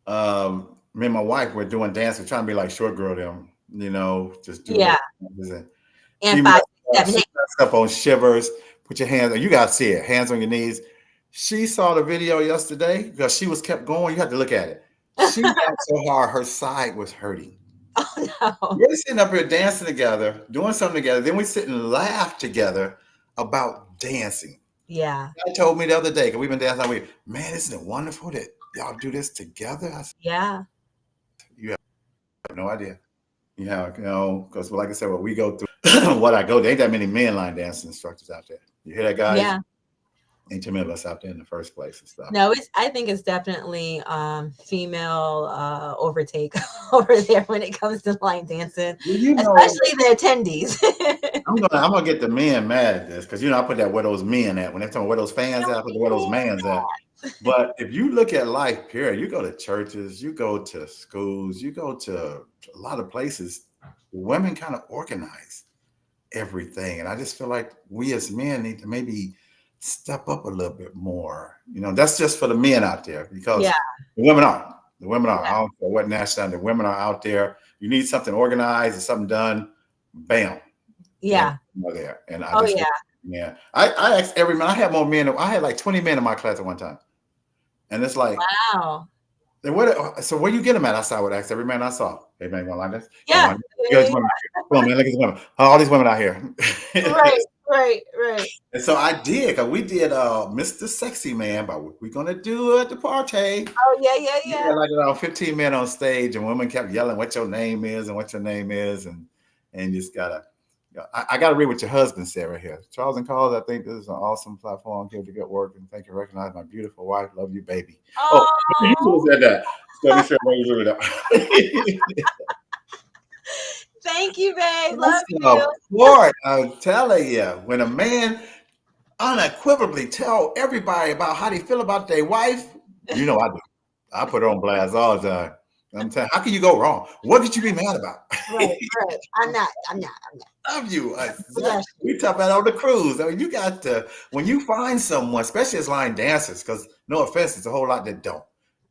me and my wife, we're doing dance. We're trying to be like short girl them, you know, just do it. And 5, 7, 8. Up on shivers. Put your hands, you got to see it. Hands on your knees. She saw the video yesterday because she was kept going. You have to look at it. She got so hard, her side was hurting. Oh, no. We're sitting up here dancing together, doing something together. Then we sit and laugh together about dancing. Yeah. I told me the other day, because we've been dancing all week, man, isn't it wonderful that y'all do this together? I said, yeah. You have no idea. Yeah, you know, because like I said, what we go through, what I go, there ain't that many men line dance instructors out there. You hear that, guys? Yeah. Ain't too many of us out there in the first place and stuff. No, I think it's definitely female overtake over there when it comes to line dancing, well, you know, especially the attendees. I'm gonna get the men mad at this because you know I put that where those men at when they're talking where those fans at, I put where those mans at. But if you look at life, period, you go to churches, you go to schools, you go to a lot of places. Women kind of organize everything, and I just feel like we as men need to maybe step up a little bit more. You know, that's just for the men out there because the women aren't. The women are. I don't care what nationality. The women are out there. You need something organized and something done. Bam. Yeah. There. And I I asked every man. I had more men. I had like 20 men in my class at one time. And it's like, wow. So where you get them at? I would ask every man I saw. Hey man, you want like this? Yeah. Come on, man, look at these women. All these women out here. Right. And so I did, because we did Mr. Sexy Man, but we're gonna do it at the party. Oh yeah. Yeah, like around 15 men on stage, and women kept yelling what your name is and what your name is, and you just gotta. I gotta read what your husband said right here. Charles and Calls, I think this is an awesome platform. Give you good work, and thank you for recognizing my beautiful wife. Love you, baby. Oh, you said that. So be sure you read it. Thank you, babe. Love you. Lord, I'm telling you, when a man unequivocally tell everybody about how they feel about their wife, you know I do. I put her on blast all the time. I'm telling you, how can you go wrong? What could you be mad about? Right. I'm not. Love you. We talk about on the cruise. I mean, you got to, when you find someone, especially as line dancers, because no offense, it's a whole lot that don't.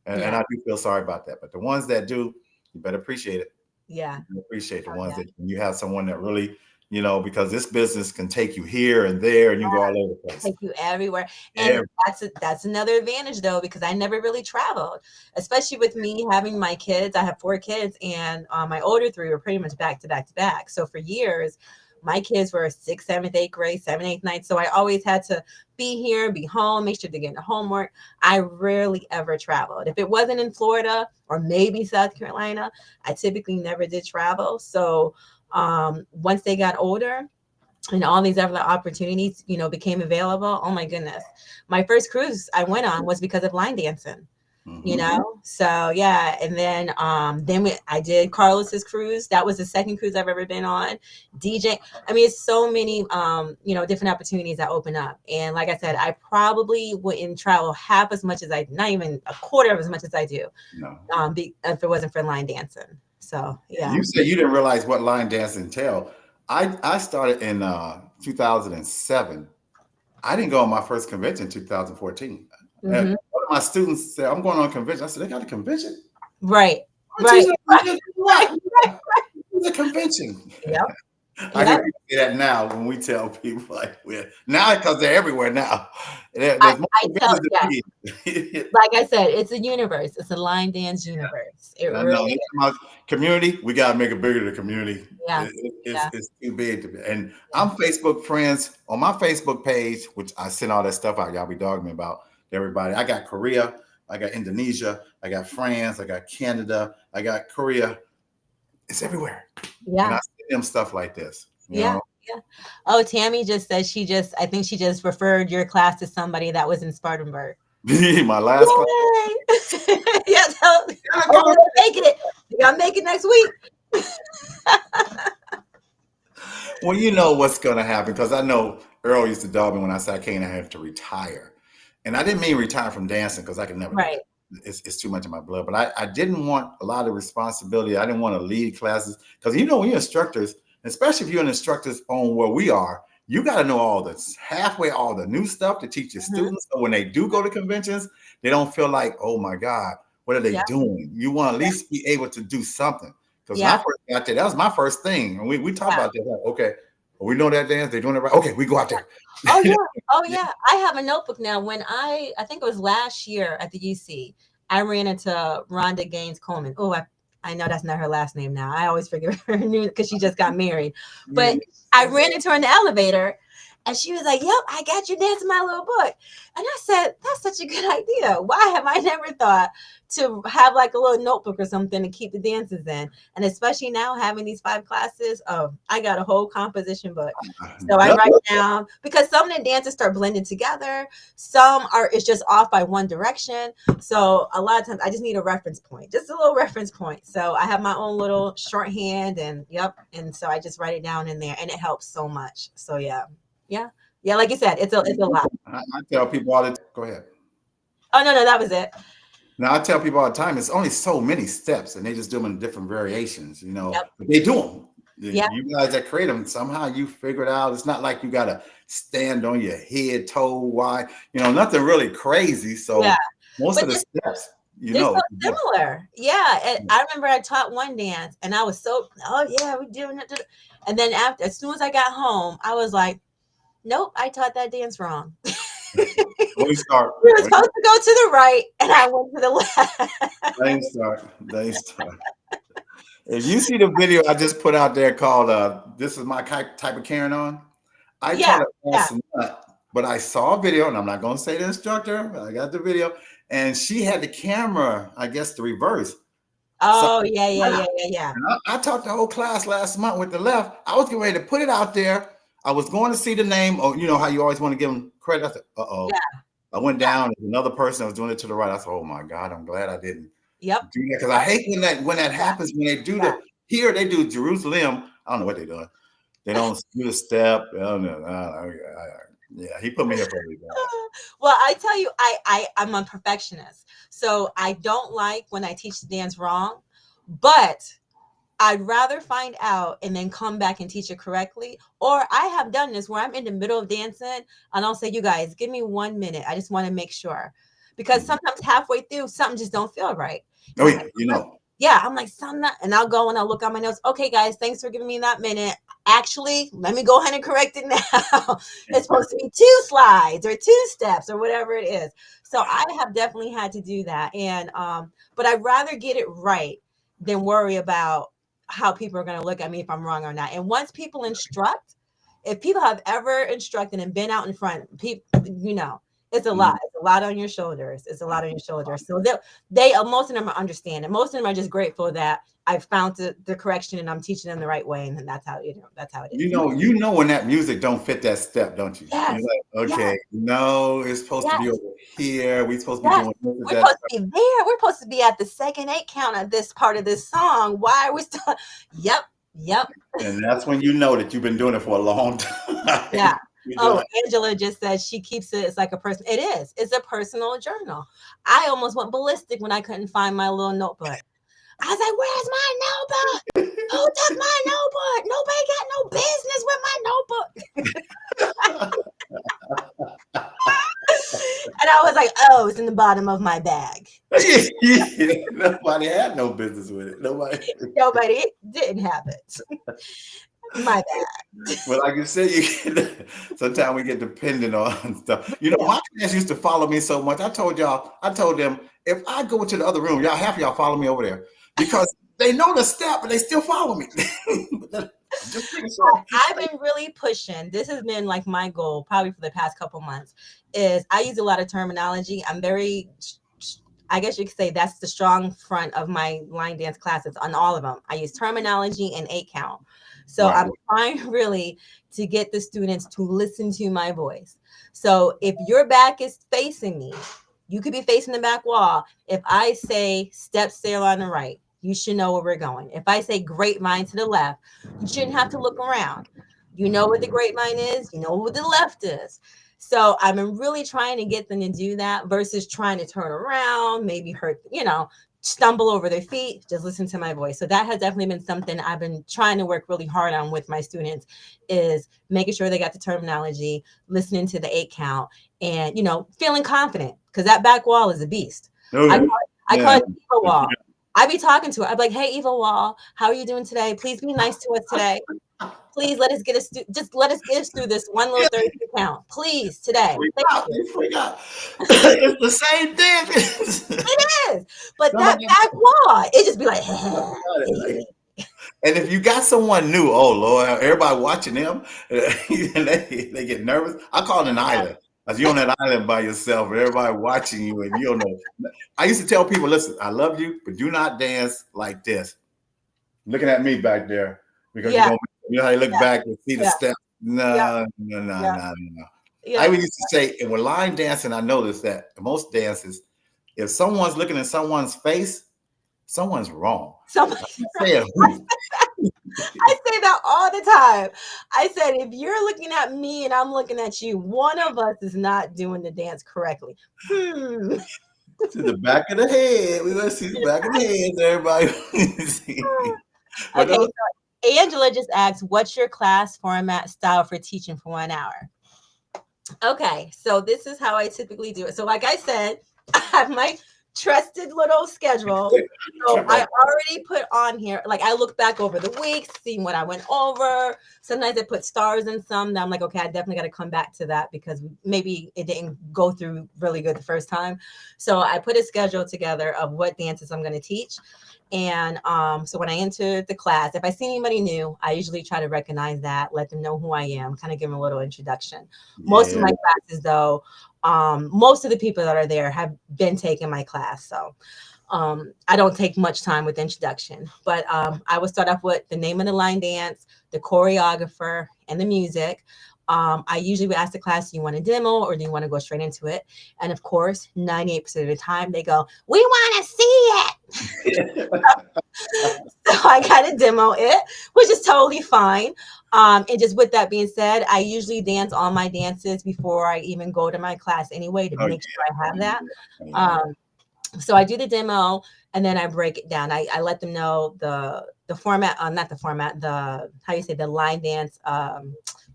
And I do feel sorry about that. But the ones that do, you better appreciate it. Yeah. You appreciate the ones that, when you have someone that really, because this business can take you here and there, and you go all over the place. Take you everywhere. And that's another advantage though, because I never really traveled, especially with me having my kids. I have 4 kids, and my older 3 were pretty much back to back to back. So for years, my kids were 6th, 7th, 8th grade, 7th, 8th, 9th. So I always had to be here, be home, make sure to get the homework. I rarely ever traveled. If it wasn't in Florida or maybe South Carolina, I typically never did travel. So once they got older and all these other opportunities, became available, oh my goodness. My first cruise I went on was because of line dancing. So yeah. And then I did Carlos's cruise. That was the second cruise I've ever been on. DJing. I mean, it's so many different opportunities that open up. And like I said, I probably wouldn't travel half as much as not even a quarter of as much as I do. No. If it wasn't for line dancing. So yeah. You said you didn't realize what line dancing entailed. I started in 2007. I didn't go on my first convention in 2014. And one of my students said, I'm going on a convention. I said, they got a convention? Right. It's a convention. Yep. I hear people say that now when we tell people, like, now because they're everywhere now. There's more like I said, it's a universe. It's a line dance universe. It really is. Community, we got to make it bigger, the community. Yeah. It's too big to be. And I'm Facebook friends on my Facebook page, which I send all that stuff out. Y'all be dogging me about everybody. I got Korea, I got Indonesia, I got France, I got Canada, I got Korea. It's everywhere. Yeah. And I see them stuff like this. Yeah. Oh, Tammy just said I think she just referred your class to somebody that was in Spartanburg. My last class. Yes. I'm making it. I'll make it next week. Well, you know what's going to happen, because I know Earl used to dog me when I said I have to retire. And I didn't mean retire from dancing, because I can never. Right. It's too much in my blood. But I didn't want a lot of responsibility. I didn't want to lead classes, because when you're instructors, especially if you're an instructors on where we are, you got to know all the new stuff to teach your students. So when they do go to conventions, they don't feel like, oh my God, what are they doing? You want to at least be able to do something. Because when I first got there, that was my first thing. And we talked about that. Like, okay, we know that dance, they're doing it right. Okay, we go out there. Oh yeah. I have a notebook now. When I think it was last year at the UC, I ran into Rhonda Gaines Coleman. Oh, I know that's not her last name now. I always forget her name because she just got married. But I ran into her in the elevator, and she was like, yep, I got you dancing my little book. And I said, that's such a good idea. Why have I never thought to have like a little notebook or something to keep the dances in? And especially now having these 5 classes, I got a whole composition book. So I write down, because some of the dances start blending together. Some it's just off by one direction. So a lot of times I just need a reference point, just a little reference point. So I have my own little shorthand and so I just write it down in there, and it helps so much. So yeah. Like you said, it's a lot. I tell people all the time. Go ahead. Oh no, that was it. Now I tell people all the time, it's only so many steps, and they just do them in different variations. But they do them. You guys that create them, somehow you figure it out. It's not like you got to stand on your head, toe wide. Nothing really crazy. So most of the steps, so similar. Yeah. And I remember I taught one dance, and I was so, we're doing it. And then as soon as I got home, I was like, nope, I taught that dance wrong. Let me start. We were supposed to go to the right, and I went to the left. Let me start. If you see the video I just put out there called "This Is My Type of Carrying On," I taught a class but I saw a video, and I'm not going to say the instructor, but I got the video, and she had the camera, I guess, the reverse. Oh, so, yeah. I taught the whole class last month with the left. I was getting ready to put it out there. I was going to see the name, or you know how you always want to give them credit. I said, uh-oh. Yeah. I went down, and another person was doing it to the right. I said, oh my God, I'm glad I didn't do that. Because I hate when that happens, when they do here they do Jerusalem. I don't know what they're doing. They don't do the step. I don't know. Yeah, he put me here for a reason. Well, I tell you, I'm a perfectionist. So I don't like when I teach the dance wrong, but I'd rather find out and then come back and teach it correctly. Or I have done this where I'm in the middle of dancing and I'll say, you guys, give me 1 minute. I just want to make sure. Because sometimes halfway through, something just don't feel right. Oh, yeah, you know. Yeah, I'm like, and I'll go and I'll look at my notes. Okay, guys, thanks for giving me that minute. Actually, let me go ahead and correct it now. It's supposed to be 2 slides or 2 steps or whatever it is. So I have definitely had to do that. And but I'd rather get it right than worry about how people are going to look at me if I'm wrong or not. And once people instruct, if people have ever instructed and been out in front, people, you know, it's a lot. It's a lot on your shoulders. It's a lot on your shoulders. So they most of them are understanding. Most of them are just grateful that I found the correction and I'm teaching them the right way. And that's how that's how it is. You know when that music don't fit that step, don't you? Yes. You're like, okay, no, it's supposed to be over here. We're supposed to be doing this. We're supposed to be there. We're supposed to be at the second 8 count at this part of this song. Why are we still? Yep. And that's when you know that you've been doing it for a long time. Yeah. Oh, Angela just said she keeps it. It's like a person. It is. It's a personal journal. I almost went ballistic when I couldn't find my little notebook. I was like, where's my notebook? Who took my notebook? Nobody got no business with my notebook. And I was like, oh, it's in the bottom of my bag. Nobody had no business with it. Nobody didn't have it. My bad. Well, like you said, sometimes we get dependent on stuff. You know, my class used to follow me so much. I told them, if I go to the other room, half of y'all follow me over there because they know the step, but they still follow me. I've been really pushing. This has been like my goal probably for the past couple months is I use a lot of terminology. I'm very, I guess you could say that's the strong front of my line dance classes on all of them. I use terminology and 8 count. So I'm trying really to get the students to listen to my voice. So if your back is facing me, you could be facing the back wall. If I say step sail on the right, you should know where we're going. If I say grapevine to the left, you shouldn't have to look around. You know what the grapevine is, you know what the left is. So I've been really trying to get them to do that versus trying to turn around, maybe hurt, stumble over their feet, just listen to my voice. So that has definitely been something I've been trying to work really hard on with my students is making sure they got the terminology, listening to the 8 count and, feeling confident because that back wall is a beast. I call it Eva Wall. I be talking to her. I'd be like, hey, Eva Wall, how are you doing today? Please be nice to us today. Please let us get us through this one little 30 count. Please, today. Thank you. It's the same thing. It is. But that back wall, it just be like, and if you got someone new, oh Lord, everybody watching them, and they get nervous. I call it an island. As you're on that island by yourself, and everybody watching you, and you don't know. I used to tell people, listen, I love you, but do not dance like this. Looking at me back there. Because you know how you look back and see the step. No. Yeah. I used to say, and with line dancing, I noticed that in most dances, if someone's looking at someone's face, someone's wrong. I say that all the time. I said, if you're looking at me and I'm looking at you, one of us is not doing the dance correctly. To the back of the head. We're going to see the back of the head, everybody. Okay, so Angela just asked, what's your class format style for teaching for 1 hour? Okay, so this is how I typically do it. So like I said, I have my trusted little schedule. So I already put on here, like I look back over the week, seeing what I went over. Sometimes I put stars in some that I'm like, okay, I definitely got to come back to that because maybe it didn't go through really good the first time. So I put a schedule together of what dances I'm going to teach. And so when I enter the class, if I see anybody new, I usually try to recognize that, let them know who I am, kind of give them a little introduction. Most of my classes, though, most of the people that are there have been taking my class. So I don't take much time with introduction, but I would start off with the name of the line dance, the choreographer, and the music. I usually would ask the class, do you want a demo or do you want to go straight into it? And of course, 98% of the time they go, we want to see it. So I got to demo it, which is totally fine. And just with that being said, I usually dance all my dances before I even go to my class anyway to make sure I have that. So I do the demo and then I break it down. I let them know the format, not the format, the line dance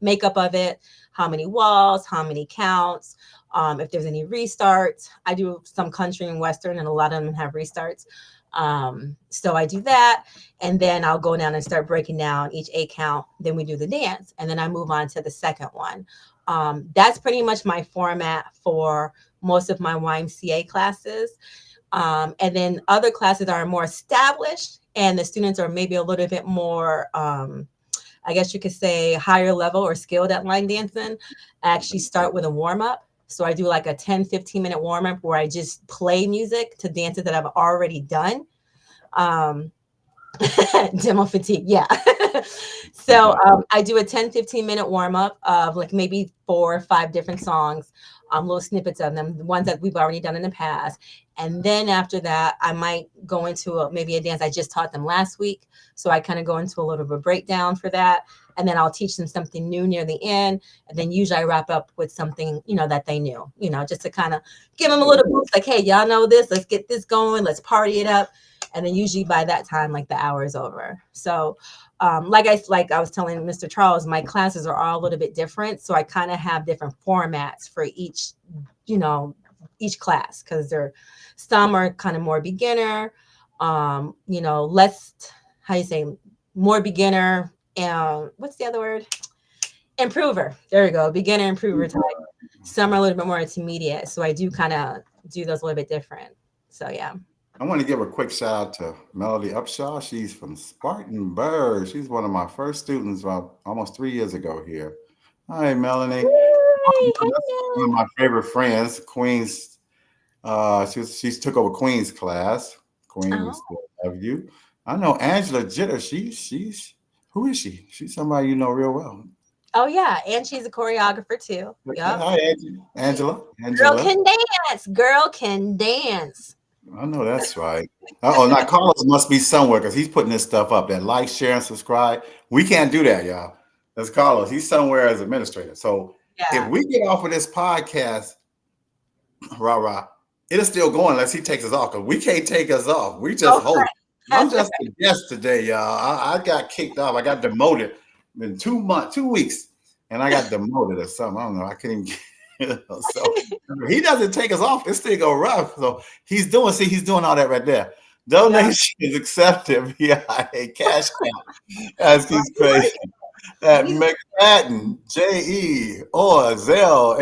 makeup of it, how many walls, how many counts, if there's any restarts. I do some country and Western and a lot of them have restarts. So I do that and then I'll go down and start breaking down each 8 count. Then we do the dance and then I move on to the second one. That's pretty much my format for most of my YMCA classes. And then other classes are more established and the students are maybe a little bit more, I guess you could say higher level or skilled at line dancing. I actually start with a warm up. So I do like a 10-15 minute warm up where I just play music to dances that I've already done. Demo fatigue. Yeah. So I do a 10-15 minute warm up of like maybe 4 or 5 different songs, little snippets of them, the ones that we've already done in the past. And then after that, I might go into maybe a dance I just taught them last week. So I kind of go into a little bit of a breakdown for that. And then I'll teach them something new near the end. And then usually I wrap up with something, that they knew, just to kind of give them a little boost like, hey, y'all know this. Let's get this going. Let's party it up. And then usually by that time, like the hour is over. So like I was telling Mr. Charles, my classes are all a little bit different. So I kind of have different formats for each class because some are kind of more beginner, less, more beginner. And what's the other word? Improver. There we go. Beginner, improver type. Some are a little bit more intermediate. So I do kind of do those a little bit different. So, yeah. I want to give a quick shout out to Melody Upshaw. She's from Spartanburg. She's one of my first students almost 3 years ago here. Hi, Melanie. One of my favorite friends, Queen's. She's took over Queen's class. Queen, we still love you. I know Angela Jitter. She's who is she? She's somebody you know real well. Oh yeah, and she's a choreographer too. Yep. Hi, Angela. Girl can dance. Girl can dance. I know that's right. Now Carlos must be somewhere because he's putting this stuff up. That like, share, and subscribe. We can't do that, y'all. That's Carlos. He's somewhere as administrator. So if we get off of this podcast, rah, it'll still go unless he takes us off because we can't take us off. We just hope. I'm just a guest today, y'all. I got kicked off. I got demoted in 2 weeks, and I got demoted or something. I don't know. I couldn't even. So he doesn't take us off. This thing go rough. So he's doing all that right there. Donation is accepted via a cash out. As he's crazy. At McFadden, JE or Zelle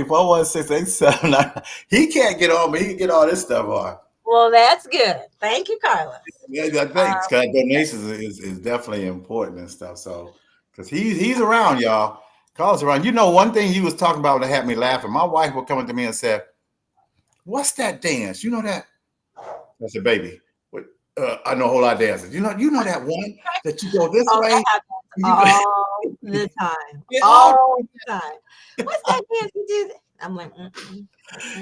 813-416-879. He can't get on, but he can get all this stuff on. Well, that's good. Thank you, Carlos. Yeah, thanks. Donations is definitely important and stuff. So because he's around, y'all. Carlos around. One thing he was talking about that had me laughing. My wife would come to me and say, "What's that dance? You know that?" I said, "Baby, I know a whole lot of dances. You know that one that you go this way." All the time. All the time. What's that dance you do? I'm like,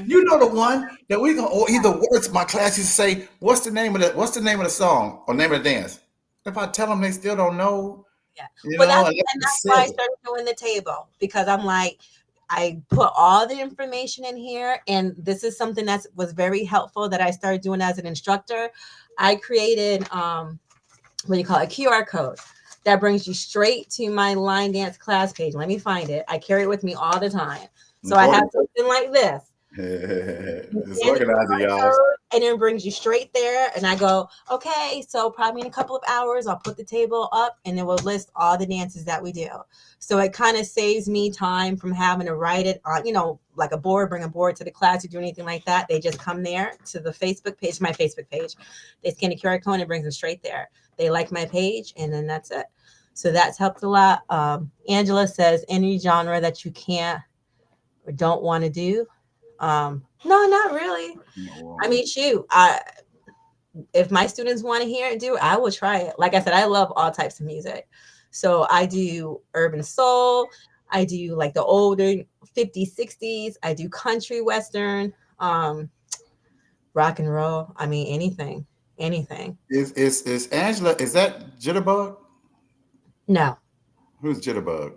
You know the one that we gonna, or either words. My class used to say, "What's the name of the song or name of the dance?" If I tell them, they still don't know. Yeah, that's why I started doing the table because I'm like, I put all the information in here, and this is something that was very helpful that I started doing as an instructor. I created a QR code that brings you straight to my line dance class page. Let me find it. I carry it with me all the time. So I have something like this. It's organizing, y'all. And it brings you straight there. And I go, okay, so probably in a couple of hours, I'll put the table up and it will list all the dances that we do. So it kind of saves me time from having to write it on, like a board, bring a board to the class or do anything like that. They just come there to the Facebook page, my Facebook page. They scan the QR code and it brings them straight there. They like my page and then that's it. So that's helped a lot. Angela says any genre that you can't or don't want to do. No, not really. I mean, shoot, if my students want to hear it, I will try it. Like I said, I love all types of music. So I do urban soul. I do like the older 50s, 60s. I do country, western, rock and roll. I mean, anything. Is Angela, is that Jitterbug? No. Who's Jitterbug?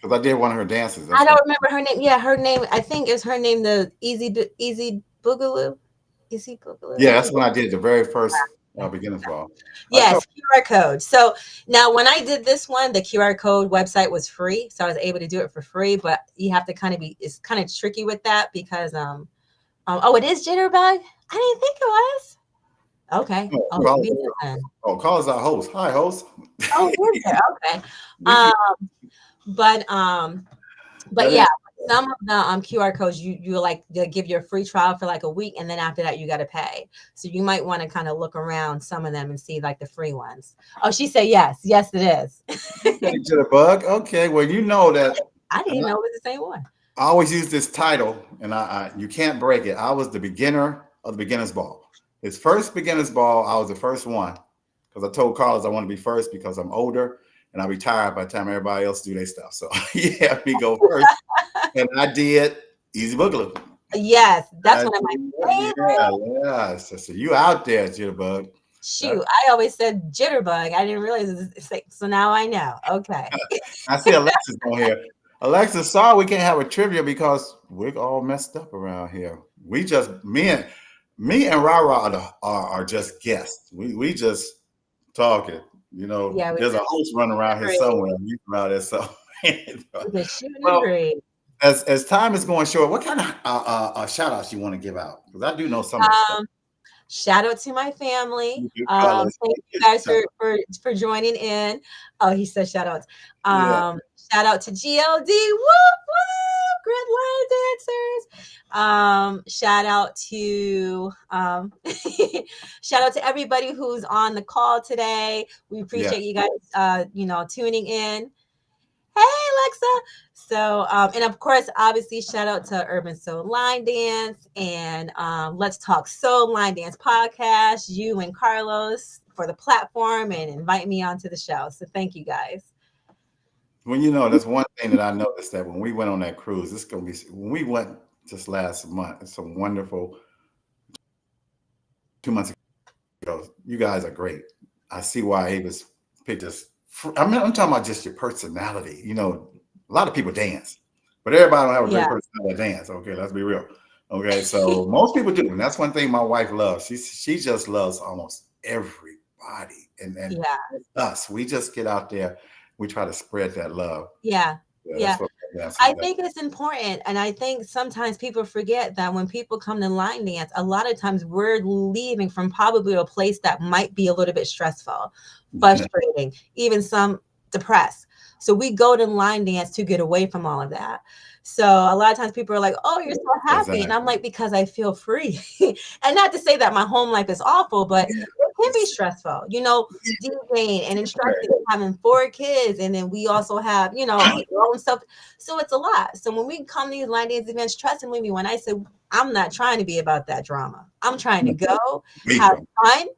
Because I did one of her dances. I don't remember her name. Yeah, her name, I think is her name, the Easy Boogaloo. Easy Boogaloo. Yeah, that's when I did the very first beginner's ball. Yes, QR code. So now when I did this one, the QR code website was free. So I was able to do it for free, but you have to it's kind of tricky with that because, it is Jitterbug? I didn't think it was. Okay. Call us our host. Hi, host. Oh, is there? Okay. But yeah, some of the QR codes you like they'll give you a free trial for like a week, and then after that you got to pay. So you might want to kind of look around some of them and see like the free ones. Oh, she said yes, it is. Jitterbug. Okay, well you know that I didn't know it was the same one. I always use this title, and I you can't break it. I was the beginner of the beginner's ball. His first beginner's ball, I was the first one because I told Carlos I want to be first because I'm older and I retired by the time everybody else do their stuff. So yeah, me go first, and I did Easy Boogaloo. Yes, that's one of my favorites. Yeah. So you out there, Jitterbug? Shoot, I always said Jitterbug. I didn't realize it's like, so now I know. Okay. I see Alexis on here. Alexis, sorry we can't have a trivia because we're all messed up around here. We just me and Rara are just guests. We just talking. Yeah, there's a host running around here somewhere. You around there somewhere. As time is going short, what kind of shout outs you want to give out? Because I do know some of the stuff. Shout out to my family. Thank you guys for joining in. Oh, he said shout outs. Shout out to GLD. Whoop, whoop, Grid Line Dancers. Shout out to everybody who's on the call today. We appreciate you guys tuning in. Hey, Alexa. So, and of course, obviously, shout out to Urban Soul Line Dance and Let's Talk Soul Line Dance podcast, you and Carlos for the platform and invite me onto the show. So thank you guys. Well, that's one thing that I noticed that when we went on that cruise, when we went just last month, it's a wonderful 2 months ago. You guys are great. I see why Avis picked us. I'm talking about just your personality. A lot of people dance, but everybody don't have a great personality to dance. Okay, let's be real. Okay, so most people do, and that's one thing my wife loves. She just loves almost everybody, and us. We just get out there. We try to spread that love. Yeah. I think it's important. And I think sometimes people forget that when people come to line dance, a lot of times we're leaving from probably a place that might be a little bit stressful, frustrating, even some depressed. So we go to line dance to get away from all of that. So a lot of times people are like, oh, you're so happy. Exactly. And I'm like, because I feel free. And not to say that my home life is awful, but it can be stressful, DJing and instructing, having 4 kids. And then we also have, your own stuff. So it's a lot. So when we come to these line dance events, trust me when I say I'm not trying to be about that drama. I'm trying to go, have fun,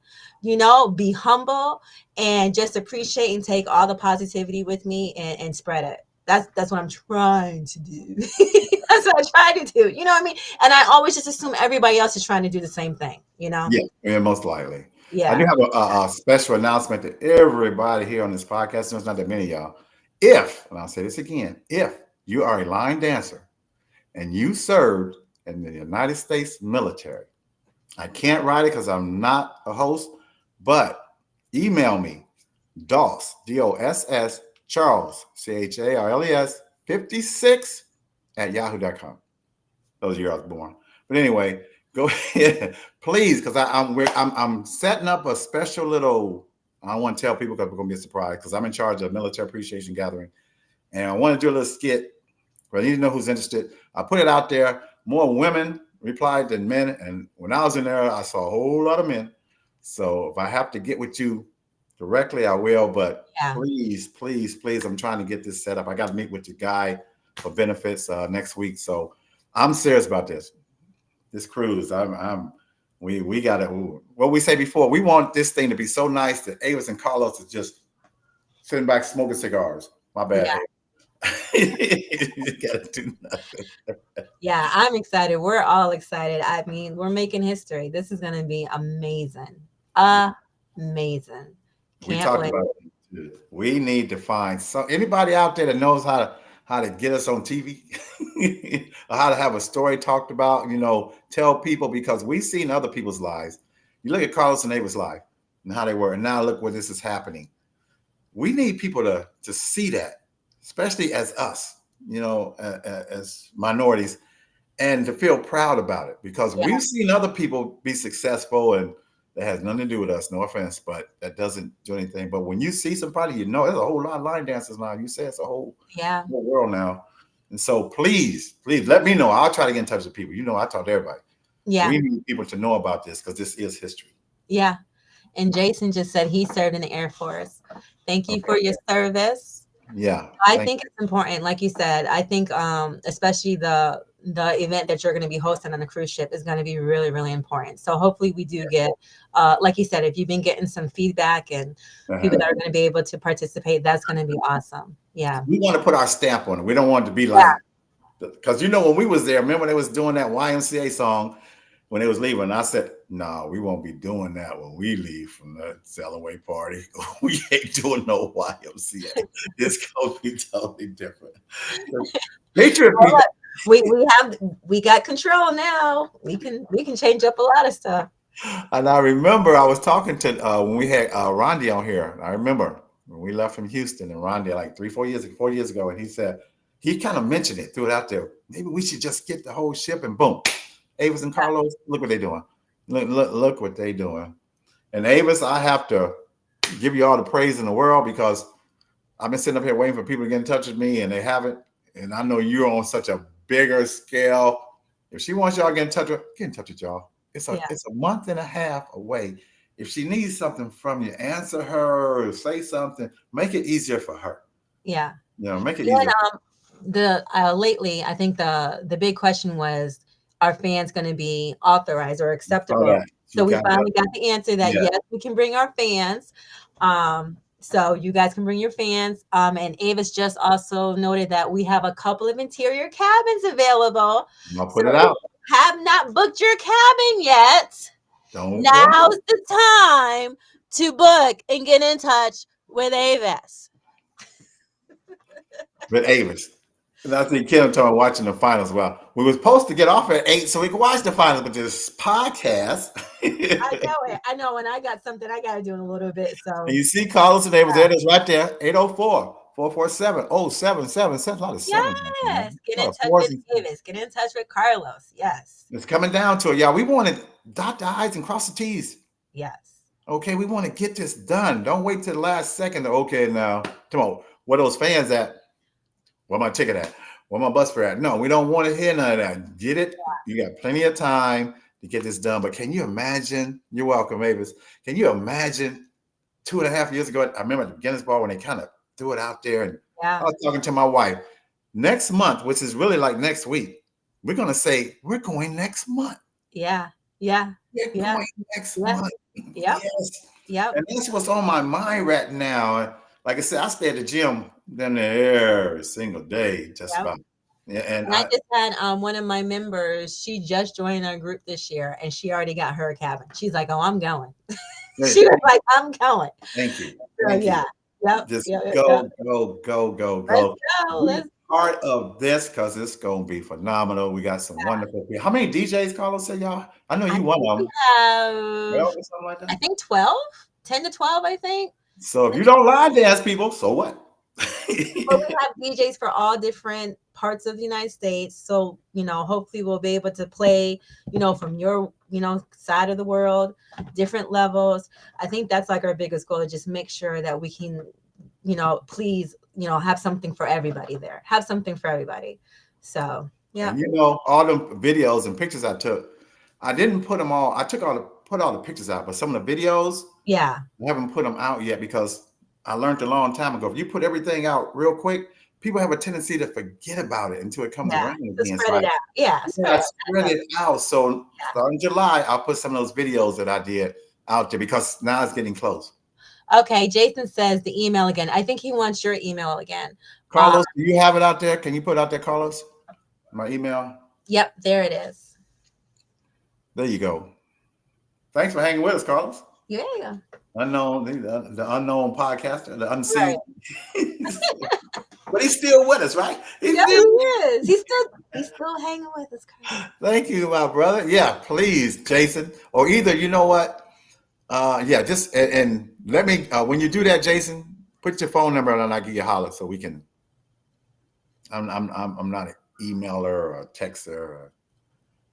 be humble and just appreciate and take all the positivity with me and spread it. That's what I'm trying to do. That's what I try to do. You know what I mean? And I always just assume everybody else is trying to do the same thing, Yeah, most likely. Yeah. I do have a special announcement to everybody here on this podcast. There's not that many of y'all. And I'll say this again, if you are a line dancer and you served in the United States military, I can't write it because I'm not a host, but email me, DOSS, DOSS, Charles, CHARLES, 56 at yahoo.com. Those years I was born. But anyway, go ahead, please, because I'm setting up a special little. I don't want to tell people because we're gonna be surprised because I'm in charge of military appreciation gathering, and I want to do a little skit. But I need to know who's interested. I put it out there. More women replied than men, and when I was in there, I saw a whole lot of men. So if I have to get with you directly, I will. But please, please, please, I'm trying to get this set up. I got to meet with the guy for benefits next week. So I'm serious about this. This cruise. We got to. What we say before, we want this thing to be so nice that Avis and Carlos is just sitting back smoking cigars. My bad. Yeah. You gotta do nothing. Yeah, I'm excited. We're all excited. I mean, we're making history. This is going to be amazing. Amazing. We talked about it. We need to find anybody out there that knows how to get us on TV or how to have a story talked about, tell people, because we've seen other people's lives. You look at Carlos and Ava's life and how they were, and now look where this is happening. We need people to see that, especially as us, as minorities, and to feel proud about it, because we've seen other people be successful, and that has nothing to do with us. No offense, but that doesn't do anything. But when you see somebody, there's a whole lot of line dancers now. You say it's a whole world now. And so please let me know. I'll try to get in touch with people. I talk to everybody. Yeah. We need people to know about this because this is history. Yeah. And Jason just said he served in the Air Force. Thank you for your service. Yeah. I think it's important. Like you said, I think especially the event that you're going to be hosting on the cruise ship is going to be really, really important. So hopefully we do get, like you said, if you've been getting some feedback and people that are going to be able to participate, that's going to be awesome. Yeah. We want to put our stamp on it. We don't want it to be like, because when we was there, remember they was doing that YMCA song when they was leaving. I said, no, we won't be doing that when we leave from the sail away party. We ain't doing no YMCA. It's going to be totally different. Patriot people. We got control now. We can change up a lot of stuff. And I remember I was talking to when we had Rondi on here. I remember when we left from Houston and Rondi like 4 years ago, and he said he kind of mentioned it, threw it out there. Maybe we should just get the whole ship, and boom, Avis and Carlos, look what they're doing. Look what they're doing. And Avis, I have to give you all the praise in the world, because I've been sitting up here waiting for people to get in touch with me, and they haven't. And I know you're on such a bigger scale. If she wants y'all to get in touch with y'all. It's a month and a half away. If she needs something from you, answer her, or say something, make it easier for her. Yeah. Make it easier. Lately, I think the big question was, are fans going to be authorized or acceptable? So we finally got the answer that yes, we can bring our fans. So you guys can bring your fans. And Avis just also noted that we have a couple of interior cabins available. I'll put it out. Have not booked your cabin yet. Now's the time to book and get in touch with Avis. With Avis. And I think Kim told me watching the finals. Well, we were supposed to get off at 8 so we could watch the finals, but this podcast. I know. When I got something, I got to do in a little bit. So and you see Carlos and Avis, there it is right there, 804-447-0777. A lot of sevens. Yes. Get in touch with Avis. Get in touch with Carlos. Yes. It's coming down to it. Yeah, we want to dot the I's and cross the T's. Yes. Okay, we want to get this done. Don't wait till the last second. Okay, now, come on. Where those fans at? Where my ticket at? Where my bus fare at? No, we don't want to hear none of that. Get it? Yeah. You got plenty of time to get this done. But can you imagine? You're welcome, Avis. Can you imagine 2.5 years ago? I remember at the Guinness Bar when they kind of threw it out there. And I was talking to my wife. Next month, which is really like next week, we're going to say, we're going next month. Yeah. We're going next month. Yes. And that's what's on my mind right now. Like I said, I stay at the gym then every single day, just about. Yeah, and I just had one of my members. She just joined our group this year, and she already got her cabin. She's like, "Oh, I'm going." She was like, "I'm going." Thank you. Just go. Let's part of this because it's gonna be phenomenal. We got some wonderful people. How many DJs, Carlos, say y'all? I know you one of them. 12 or something like that. I think 12, 10 to 12, I think. So if you don't line dance, people, so what? But we have DJs for all different parts of the United States. So, hopefully we'll be able to play, from your, side of the world, different levels. I think that's like our biggest goal, to just make sure that we can, please, have something for everybody there. Have something for everybody. So, yeah. And all the videos and pictures I took, I didn't put them all. I put all the pictures out, but some of the videos, yeah, I haven't put them out yet because I learned a long time ago. If you put everything out real quick, people have a tendency to forget about it until it comes around again. Spread it out. Yeah, spread it out. So starting July, I'll put some of those videos that I did out there because now it's getting close. Okay, Jason says the email again. I think he wants your email again. Carlos, do you have it out there? Can you put it out there, Carlos? My email? Yep, there it is. There you go. Thanks for hanging with us, Carlos. Yeah. Unknown, the unknown podcaster, the unseen. Right. But he's still with us, right? He is. He's still hanging with us, Carlos. Thank you, my brother. Yeah, please, Jason. Or either, you know what? Just and let me when you do that, Jason, put your phone number and I'll give you a holler so we can. I'm not an emailer or a texter.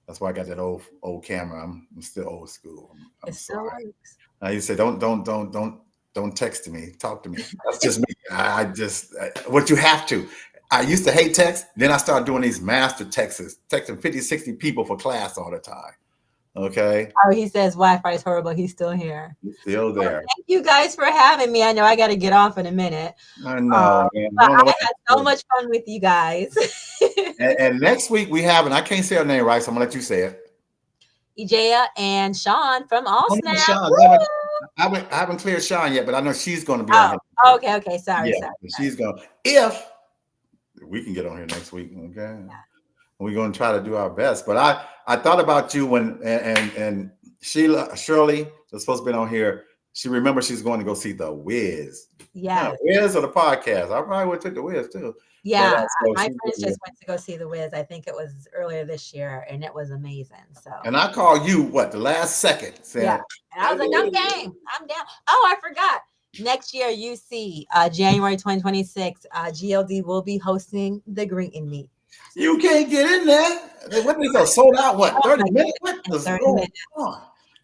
That's why I got that old camera. I'm still old school. I'm sorry. You say don't text me. Talk to me. That's just me. I just what you have to. I used to hate text. Then I started doing these master texts, texting 50, 60 people for class all the time. Okay. Oh, he says Wi-Fi is horrible. He's still here. He's still there. Well, thank you guys for having me. I know I got to get off in a minute. I know. But I had so much fun with you guys. and next week we have, and I can't say her name right, so I'm gonna let you say it. Ijaya and Sean from All Snap. I haven't cleared Sean yet, but I know she's going to be on here. Okay. Sorry. She's going. If we can get on here next week, okay. Yeah. We're going to try to do our best. But I thought about you when and Shirley was supposed to be on here. She remembers she's going to go see The Wiz. Yeah. Wiz or the podcast. I probably would take The Wiz too. Yeah. My friends just went to go see The Wiz. I think it was earlier this year, and it was amazing. So. And I called you the last second. Saying, yeah. And I was like, I'm game. I'm down. Oh, I forgot. Next year, UC, January 2026, GLD will be hosting the Greet and Meet. You can't get in there. What is that? Sold out? What? 30 minutes? What 30 minutes.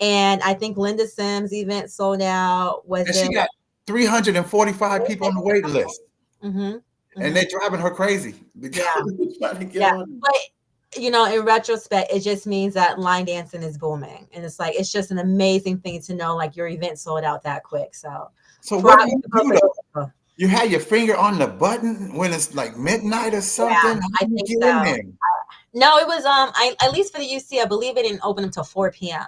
And I think Linda Sims' event sold out. She got 345 people on the wait list. Mm-hmm. And they're driving her crazy. Yeah. But in retrospect, it just means that line dancing is booming. And it's just an amazing thing to know your event sold out that quick. So what do you do? You had your finger on the button when it's midnight or something? Yeah, I think so. No, it was at least for the UC, I believe it didn't open until 4 p.m.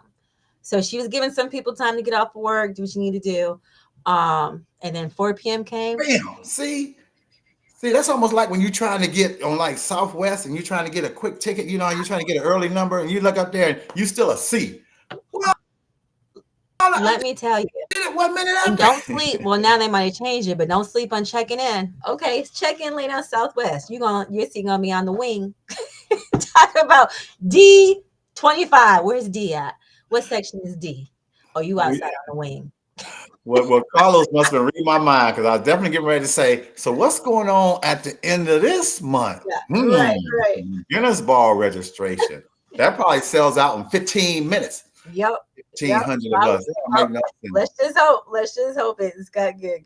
So she was giving some people time to get off of work, do what you need to do. And then 4 p.m. came. Bam. See, that's almost like when you're trying to get on Southwest and you're trying to get a quick ticket, you're trying to get an early number and you look up there and you still a C. Well, let me tell you. 1 minute and don't sleep. Well, now they might have changed it, but don't sleep on checking in. Okay, check in late on Southwest. Your seat gonna be on the wing. Talk about D25. Where's D at? What section is D? Oh, you outside on the wing. Well, Carlos must have read my mind because I was definitely getting ready to say, so what's going on at the end of this month? Yeah, right. Guinness Ball registration. That probably sells out in 15 minutes. Yep. 1,500 of us. Let's just hope it's got good.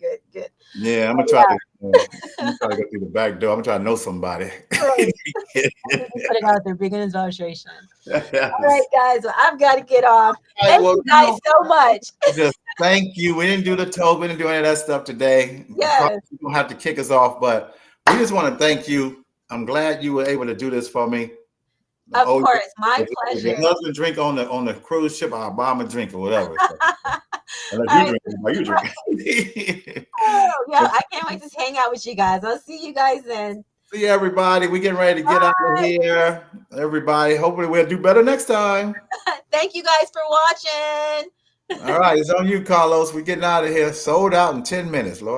Yeah, I'm gonna try to go through the back door. I'm gonna try to know somebody. Right. Put it out there, beginner's registration. All right, guys. Well, I've got to get off. Thank you guys so much. Just thank you. We didn't do the toast. We didn't do any of that stuff today. Yes. You don't have to kick us off, but we just want to thank you. I'm glad you were able to do this for me. Of course, my pleasure. If your husband drink on the cruise ship, I'll buy him a drink or whatever. Unless you drink. Oh, yeah, I can't wait to hang out with you guys. I'll see you guys then. See everybody. We're getting ready to get out of here. Everybody, hopefully we'll do better next time. Thank you guys for watching. All right, it's on you, Carlos. We're getting out of here. Sold out in 10 minutes, Lord.